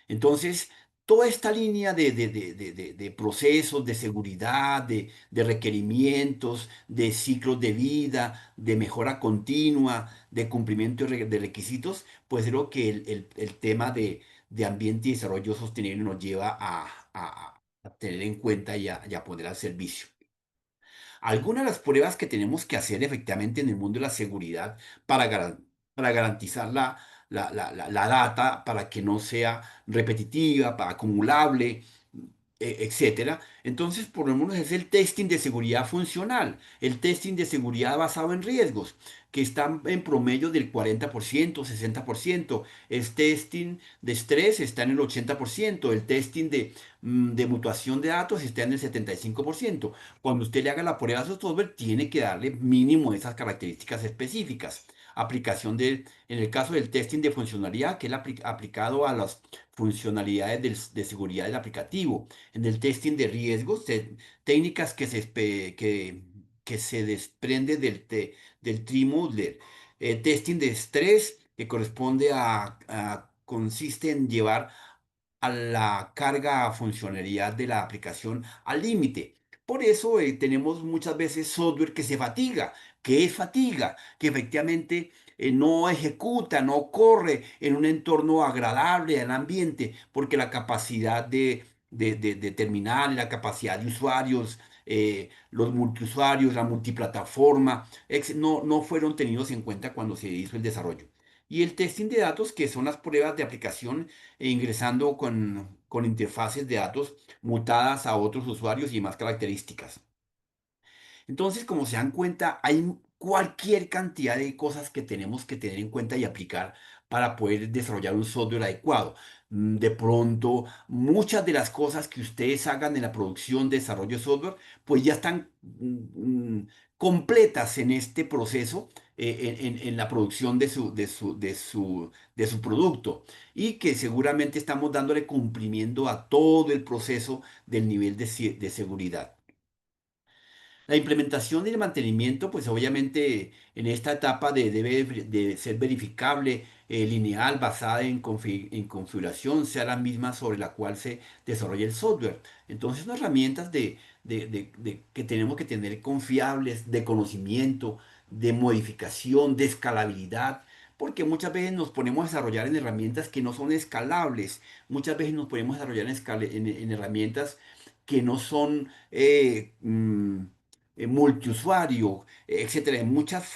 Entonces, toda esta línea de procesos, de seguridad, de requerimientos, de ciclos de vida, de mejora continua, de cumplimiento de requisitos, pues creo que el tema de ambiente y desarrollo sostenible nos lleva a tener en cuenta y a poner al servicio. Algunas de las pruebas que tenemos que hacer efectivamente en el mundo de la seguridad para garantizar la data, para que no sea repetitiva, para acumulable, etcétera. Entonces, por lo menos es el testing de seguridad funcional, el testing de seguridad basado en riesgos, que están en promedio del 40%, 60%. El testing de estrés está en el 80%, el testing de mutuación de datos está en el 75%. Cuando usted le haga la prueba a su software, tiene que darle mínimo esas características específicas. En el caso del testing de funcionalidad, que es aplicado a las funcionalidades de seguridad del aplicativo. En el testing de riesgos, técnicas que se desprende del Tree-Modeler. Testing de estrés, que consiste en llevar a la carga funcionalidad de la aplicación al límite. Por eso tenemos muchas veces software que se fatiga. ¿Qué es fatiga? Que efectivamente no ejecuta, no corre en un entorno agradable al ambiente, porque la capacidad de terminal, la capacidad de usuarios, los multiusuarios, la multiplataforma, no fueron tenidos en cuenta cuando se hizo el desarrollo. Y el testing de datos, que son las pruebas de aplicación ingresando con interfaces de datos mutadas a otros usuarios y más características. Entonces, como se dan cuenta, hay cualquier cantidad de cosas que tenemos que tener en cuenta y aplicar para poder desarrollar un software adecuado. De pronto, muchas de las cosas que ustedes hagan en la producción de desarrollo de software, pues ya están completas en este proceso, en la producción de su producto y que seguramente estamos dándole cumplimiento a todo el proceso del nivel de seguridad. La implementación y el mantenimiento, pues obviamente en esta etapa debe de ser verificable, lineal, basada en configuración, sea la misma sobre la cual se desarrolla el software. Entonces, son herramientas que tenemos que tener confiables, de conocimiento, de modificación, de escalabilidad, porque muchas veces nos ponemos a desarrollar en herramientas que no son escalables, muchas veces nos ponemos a desarrollar en herramientas que no son multiusuario, etcétera. Hay muchas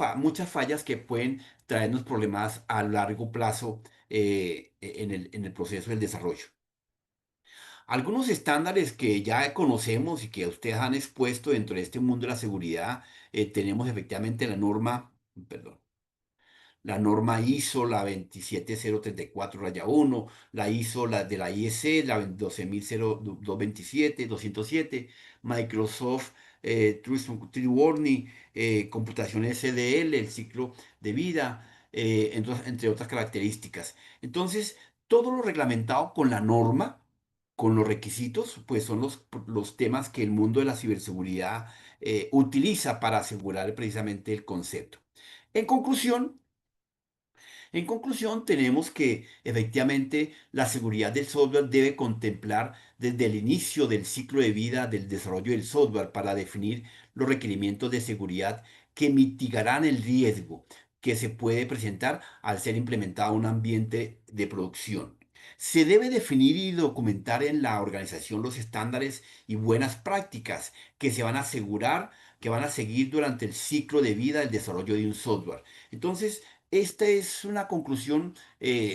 fallas que pueden traernos problemas a largo plazo en el proceso del desarrollo. Algunos estándares que ya conocemos y que ustedes han expuesto dentro de este mundo de la seguridad, tenemos efectivamente la norma ISO, la 27034-1, la ISO de la IEC, la 12027, 207, Microsoft True Warning, computación SDL, el ciclo de vida, entre otras características. Entonces, todo lo reglamentado con la norma, con los requisitos, pues son los temas que el mundo de la ciberseguridad utiliza para asegurar precisamente el concepto. En conclusión, tenemos que efectivamente la seguridad del software debe contemplar desde el inicio del ciclo de vida del desarrollo del software para definir los requerimientos de seguridad que mitigarán el riesgo que se puede presentar al ser implementado un ambiente de producción. Se debe definir y documentar en la organización los estándares y buenas prácticas que se van a asegurar, que van a seguir durante el ciclo de vida del desarrollo de un software. Entonces, esta es una conclusión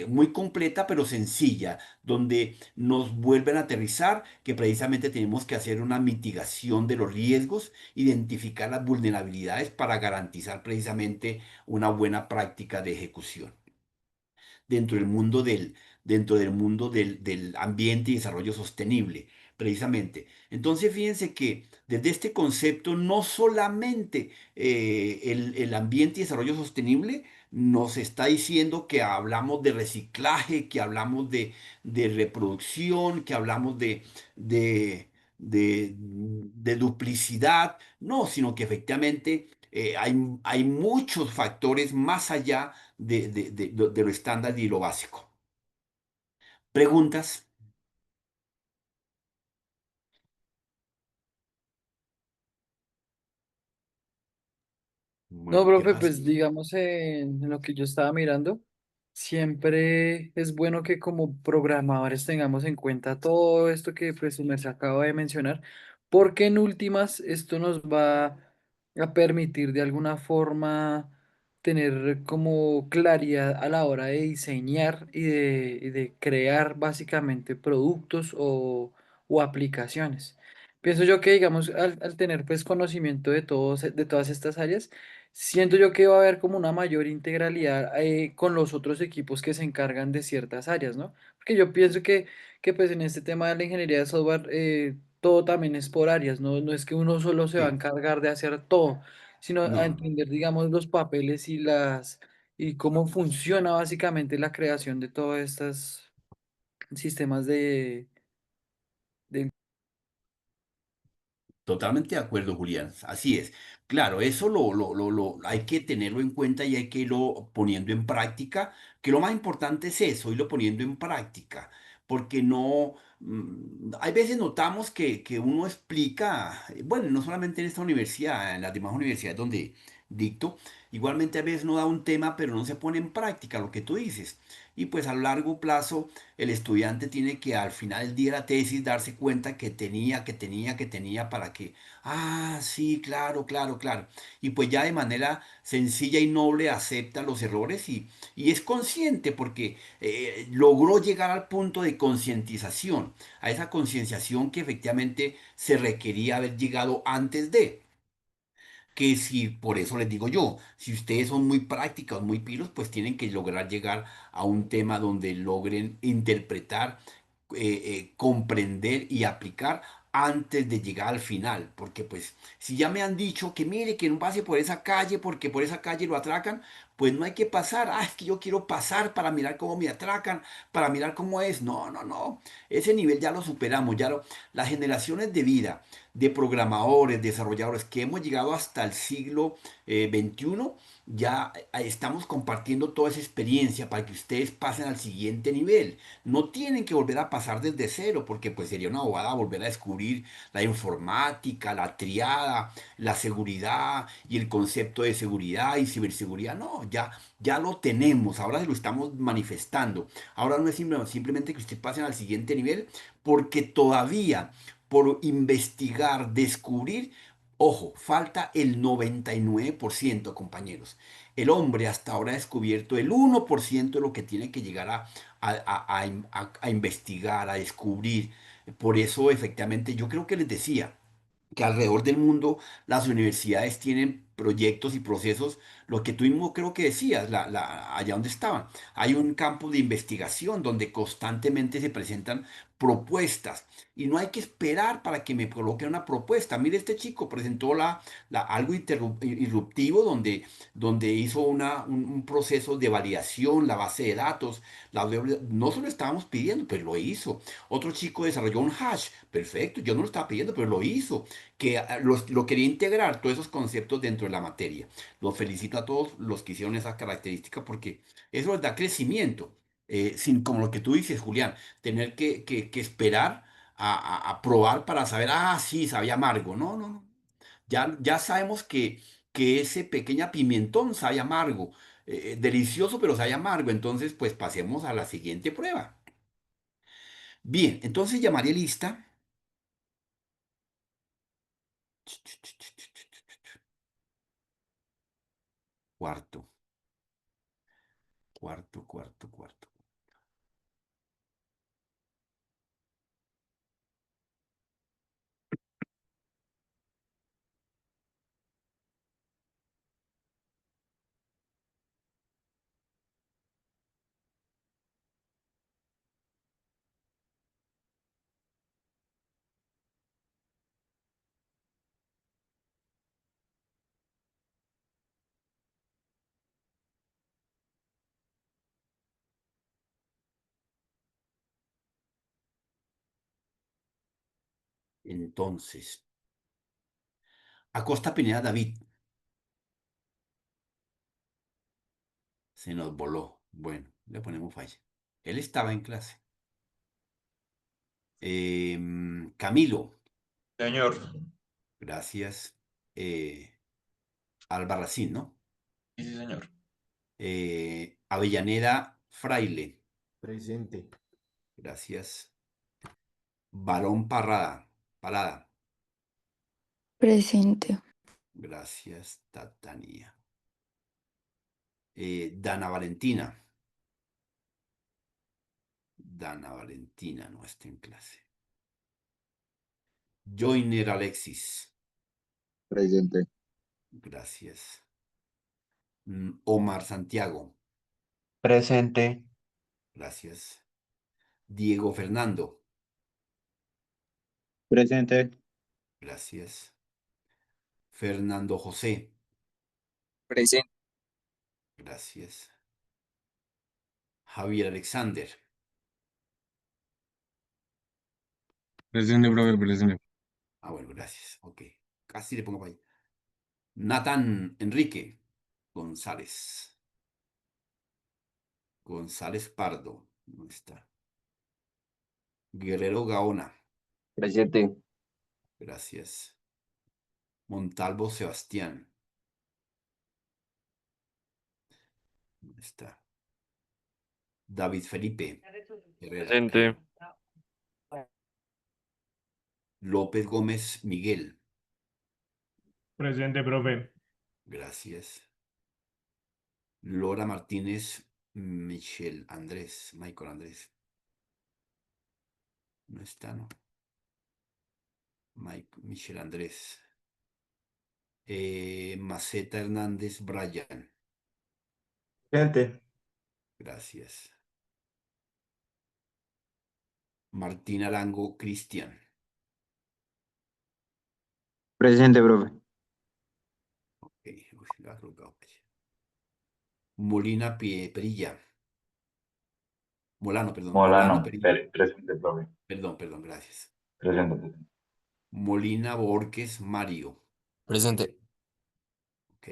muy completa pero sencilla, donde nos vuelven a aterrizar que precisamente tenemos que hacer una mitigación de los riesgos, identificar las vulnerabilidades para garantizar precisamente una buena práctica de ejecución. dentro del mundo del ambiente y desarrollo sostenible, precisamente. Entonces, fíjense que desde este concepto, no solamente el ambiente y desarrollo sostenible nos está diciendo que hablamos de reciclaje, que hablamos de reproducción, que hablamos de duplicidad, no, sino que efectivamente hay muchos factores más allá de lo estándar y lo básico. ¿Preguntas? No, Bueno, ¿qué profe, pasa? pues digamos en lo que yo estaba mirando, siempre es bueno que como programadores tengamos en cuenta todo esto que pues me acaba de mencionar, porque en últimas esto nos va a permitir de alguna forma tener como claridad a la hora de diseñar y de crear básicamente productos o aplicaciones. Pienso yo que, digamos, al tener pues conocimiento de todas estas áreas, siento yo que va a haber como una mayor integralidad con los otros equipos que se encargan de ciertas áreas, ¿no? Porque yo pienso que pues en este tema de la ingeniería de software todo también es por áreas, ¿no? No es que uno solo se va a Sí, encargar de hacer todo, sino a no, entender, digamos, los papeles y cómo funciona básicamente la creación de todos estos sistemas de totalmente de acuerdo, Julián. Así es. Claro, eso hay que tenerlo en cuenta y hay que irlo poniendo en práctica, que lo más importante es eso, irlo poniendo en práctica, porque no, hay veces notamos que uno explica, bueno, no solamente en esta universidad, en las demás universidades donde dicto, igualmente a veces no da un tema, pero no se pone en práctica lo que tú dices. Y pues a largo plazo el estudiante tiene que al final del día de la tesis darse cuenta que tenía para que, ah, sí, claro, claro, claro. Y pues ya de manera sencilla y noble acepta los errores y es consciente porque logró llegar al punto de concientización, a esa concienciación que efectivamente se requería haber llegado antes de que si, por eso les digo yo, si ustedes son muy prácticos, muy pilos, pues tienen que lograr llegar a un tema donde logren interpretar, comprender y aplicar antes de llegar al final. Porque pues si ya me han dicho que mire, que no pase por esa calle porque por esa calle lo atracan, pues no hay que pasar. Ah, es que yo quiero pasar para mirar cómo me atracan, para mirar cómo es. No, no, no. Ese nivel ya lo superamos, las generaciones de vida de programadores, desarrolladores, que hemos llegado hasta el siglo XXI, ya estamos compartiendo toda esa experiencia para que ustedes pasen al siguiente nivel. No tienen que volver a pasar desde cero, porque pues sería una bobada volver a descubrir la informática, la triada, la seguridad y el concepto de seguridad y ciberseguridad. No, ya lo tenemos, ahora se lo estamos manifestando. Ahora no es simplemente que ustedes pasen al siguiente nivel, porque todavía por investigar, descubrir, ojo, falta el 99%, compañeros. El hombre hasta ahora ha descubierto el 1% de lo que tiene que llegar a investigar, a descubrir. Por eso, efectivamente, yo creo que les decía que alrededor del mundo las universidades tienen proyectos y procesos, lo que tú mismo creo que decías, allá donde estaban. Hay un campo de investigación donde constantemente se presentan propuestas y no hay que esperar para que me coloquen una propuesta. Mire, este chico presentó algo irruptivo donde hizo un proceso de validación, la base de datos. No se lo estábamos pidiendo, pero lo hizo. Otro chico desarrolló un hash, perfecto, yo no lo estaba pidiendo, pero lo hizo que lo quería integrar todos esos conceptos dentro de la materia. Los felicito a todos los que hicieron esa característica porque eso les da crecimiento. Sin, como lo que tú dices, Julián, tener que esperar a probar para saber, ah, sí, sabía amargo. No, no, no. Ya sabemos que ese pequeño pimentón sabe amargo. Delicioso, pero sabe amargo. Entonces, pues pasemos a la siguiente prueba. Bien, entonces llamaré lista. Cuarto, cuarto, cuarto, cuarto. Entonces, Acosta Pineda David. Se nos voló. Bueno, le ponemos falla. Él estaba en clase. Camilo. Señor. Gracias. Albarracín, ¿no? Sí, sí, señor. Avellaneda Fraile. Presente. Gracias. Barón Parrada. Parada. Presente. Gracias, Tatanía. Dana Valentina. Dana Valentina no está en clase. Joiner Alexis. Presente. Gracias. Omar Santiago. Presente. Gracias. Diego Fernando. Presente. Gracias. Fernando José. Presente. Gracias. Javier Alexander. Presente, profe, presente. Ah, bueno, gracias. Ok. Casi le pongo para ahí. Nathan Enrique González. González Pardo. No está. Guerrero Gaona. Presente. Gracias. Montalvo Sebastián. No está. David Felipe Herrera. Presente. López Gómez Miguel. Presente, profe. Gracias. Lora Martínez Michel Andrés. Michael Andrés. No está, ¿no? Michel Andrés. Maceta Hernández Brian. Presente. Gracias. Martín Arango Cristian. Presente, profe. Ok, uy, lo ha colocado. Molina Perilla. Molano, perdón. Molano Perilla. Presente, profe. Perdón, gracias. Presente. Molina Borges Mario. Presente. Ok.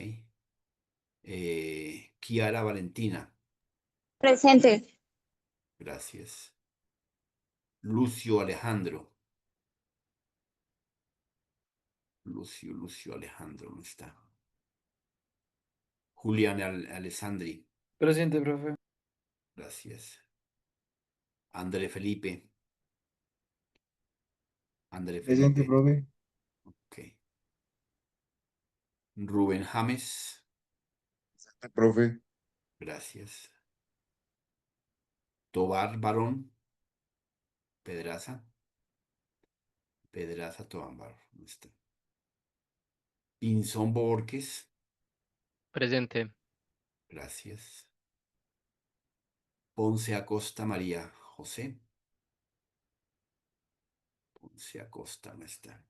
Kiara Valentina. Presente. Gracias. Lucio Alejandro. Lucio Alejandro no está. Julián Alessandri. Presente, profe. Gracias. André Felipe. André Presente, Felipe. profe. Ok. Rubén James. Profe. Gracias. Tobar Barón. Pedraza. Pedraza Tobar Barón. No está. Pinzón Borges. Presente. Gracias. Ponce Acosta María José. Ponce Acosta no está.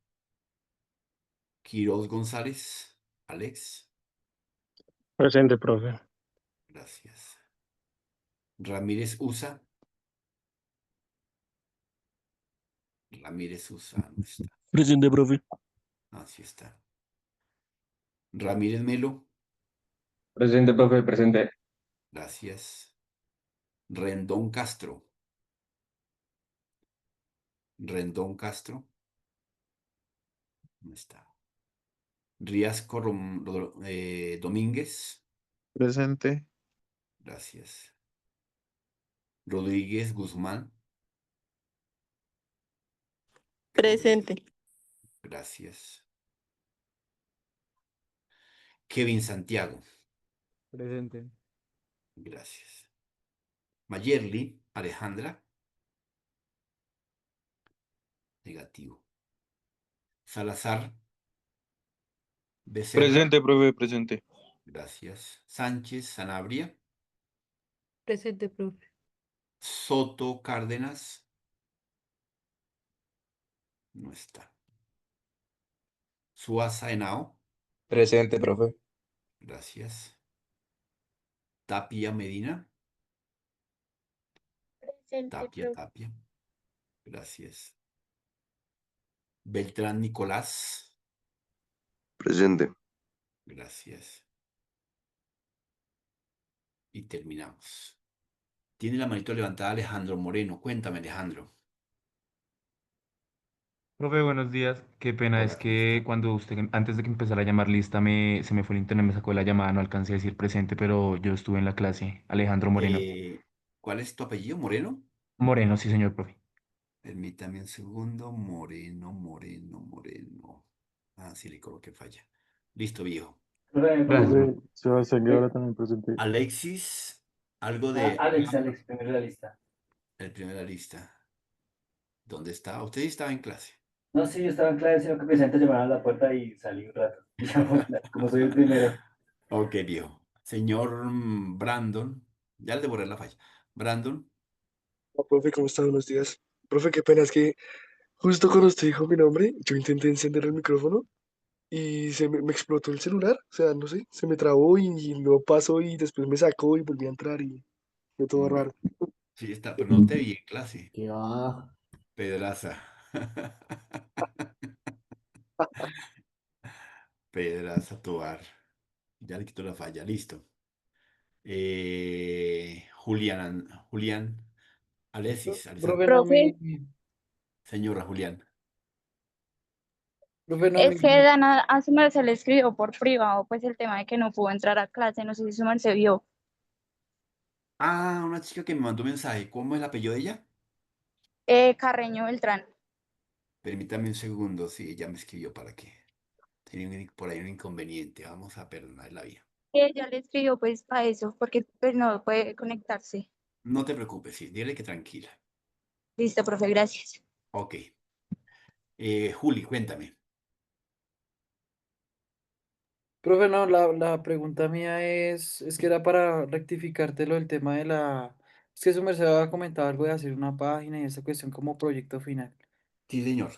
Quiroz González. Alex. Presente, profe. Gracias. Ramírez Usa. Ramírez Usa no está. Presente, profe. Así está. Ramírez Melo. Presente, profe. Presente. Gracias. Rendón Castro. Rendón Castro. No está. Riasco Domínguez. Presente. Gracias. Rodríguez Guzmán. Presente. Gracias. Kevin Santiago. Presente. Gracias. Mayerly Alejandra. Negativo. Salazar Becerra. Presente, profe, presente. Gracias. Sánchez Sanabria. Presente, profe. Soto Cárdenas. No está. Suaza Henao. Presente, profe. Gracias. Tapia Medina. Presente, profe. Tapia. Gracias. Beltrán Nicolás. Presente. Gracias. Y terminamos. Tiene la manito levantada Alejandro Moreno. Cuéntame, Alejandro. Profe, buenos días. Qué pena, es Hola, ¿cómo que está? cuando usted, antes de que empezara a llamar lista, se me fue el internet, me sacó la llamada, no alcancé a decir presente, pero yo estuve en la clase. Alejandro Moreno. ¿Cuál es tu apellido? ¿Moreno? Moreno, sí, señor, profe. Permítame un segundo. Moreno, Moreno, Moreno. Ah, sí, le coloqué falla. Listo, viejo. Profe, Gracias, profe. Profe, Sebastián eh, Guevara también presente. Alexis, algo ah, de Alex, primero de la lista. el primero de la lista. ¿Dónde está? Usted sí estaba en clase. No, sí, yo estaba en clase, sino que pensé antes llamaron a la puerta y salí un rato. Y ya, como soy el primero. Ok, viejo. Señor Brandon, ya le borré la falla. Brandon, Profe, ¿cómo está? Buenos días. Profe, qué pena, es que justo cuando usted dijo mi nombre, yo intenté encender el micrófono y me explotó el celular. O sea, no sé, se me trabó y no pasó y después me sacó y volví a entrar y fue todo bueno, raro. sí está, pero no te vi en clase. ¿Qué va? Pedraza. Pedraza Tobar. Ya le quito la falla, listo. Julián, Alexis, Profe, Alexander. no Profe, me, Señora Julián. profe, no es me, que Dana a su merced le escribió por privado, pues el tema de que no pudo entrar a clase, no sé si su merced vio. Ah, una chica que me mandó un mensaje. ¿Cómo es el apellido de ella? Carreño Beltrán. Permítame un segundo. Sí, ella me escribió para que tenía por ahí un inconveniente. Vamos a perdonar la vida. Ella le escribió pues para eso, porque pues no puede conectarse. No te preocupes, sí, dile que tranquila. Listo, profe, gracias. Ok. Juli, cuéntame. profe, no, la pregunta mía es que era para rectificarte lo del tema de la, es que su merced había comentado algo de hacer una página y esa cuestión como proyecto final. Sí, señor.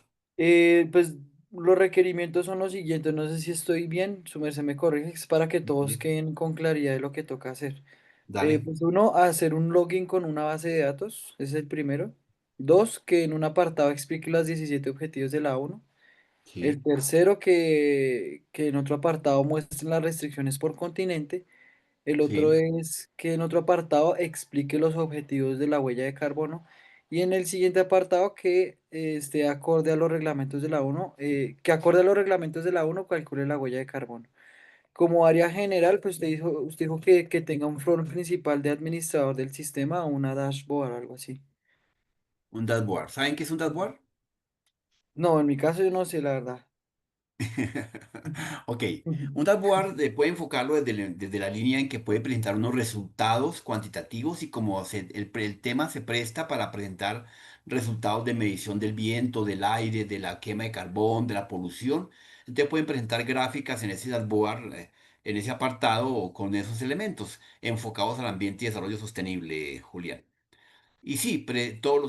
Pues los requerimientos son los siguientes, no sé si estoy bien, su merced me corrige, es para que todos Ujú. queden con claridad de lo que toca hacer. Dale. Pues uno, hacer un login con una base de datos, ese es el primero. Dos, que en un apartado explique los 17 objetivos de la ONU. El Sí, tercero, que en otro apartado muestren las restricciones por continente. El otro sí, es que en otro apartado explique los objetivos de la huella de carbono. Y en el siguiente apartado que esté acorde a los reglamentos de la ONU, que acorde a los reglamentos de la ONU calcule la huella de carbono. Como área general, pues usted dijo que tenga un front principal de administrador del sistema o una dashboard o algo así. un dashboard. ¿Saben qué es un dashboard? No, en mi caso yo no sé, la verdad. Ok, un dashboard puede enfocarlo desde la línea en que puede presentar unos resultados cuantitativos y como el tema se presta para presentar resultados de medición del viento, del aire, de la quema de carbón, de la polución. Entonces pueden presentar gráficas en ese dashboard, en ese apartado con esos elementos enfocados al ambiente y desarrollo sostenible, Julián. Y sí,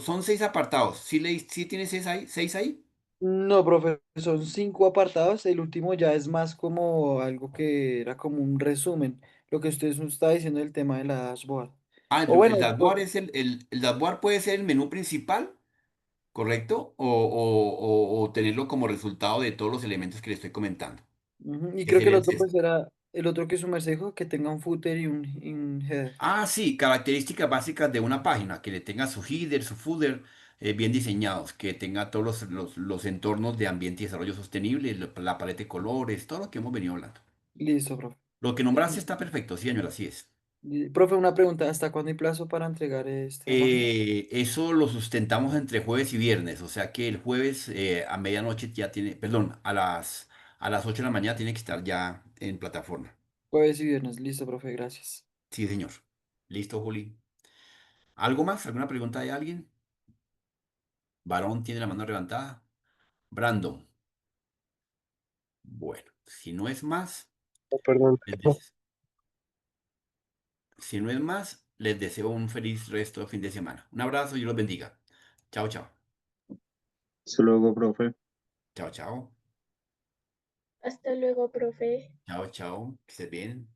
son 6 apartados. ¿Sí tienes 6 ahí? ¿6 ahí? No, profe, son 5 apartados. El último ya es más como algo que era como un resumen. Lo que usted nos está diciendo del tema de la dashboard. Ah, O el bueno, dashboard es el dashboard puede ser el menú principal, ¿correcto? O tenerlo como resultado de todos los elementos que le estoy comentando, ujú, y que creo que el serían otro tres. pues era el otro que su merced dijo que tenga un footer y un header. Ah, sí, características básicas de una página, que le tenga su header, su footer bien diseñados, que tenga todos los entornos de ambiente y desarrollo sostenible, la paleta de colores, todo lo que hemos venido hablando. Listo, profe. Lo que nombraste está perfecto, sí, señora, así es. Profe, una pregunta, ¿hasta cuándo hay plazo para entregar esta página? Eso lo sustentamos entre jueves y viernes, o sea que el jueves a medianoche ya tiene, perdón, a las 8 de la mañana tiene que estar ya en plataforma. Jueves y viernes. Listo, profe, gracias. Sí, señor. Listo, Juli. ¿Algo más? ¿Alguna pregunta de alguien? Varón tiene la mano levantada. Brandon. Bueno, si no es más, Oh, perdón. les des- si no es más, les deseo un feliz resto de fin de semana. Un abrazo y Dios los bendiga. Chao, chao. Hasta luego, profe. Chao, chao. Hasta luego, profe. Chao, chao. Que estés bien.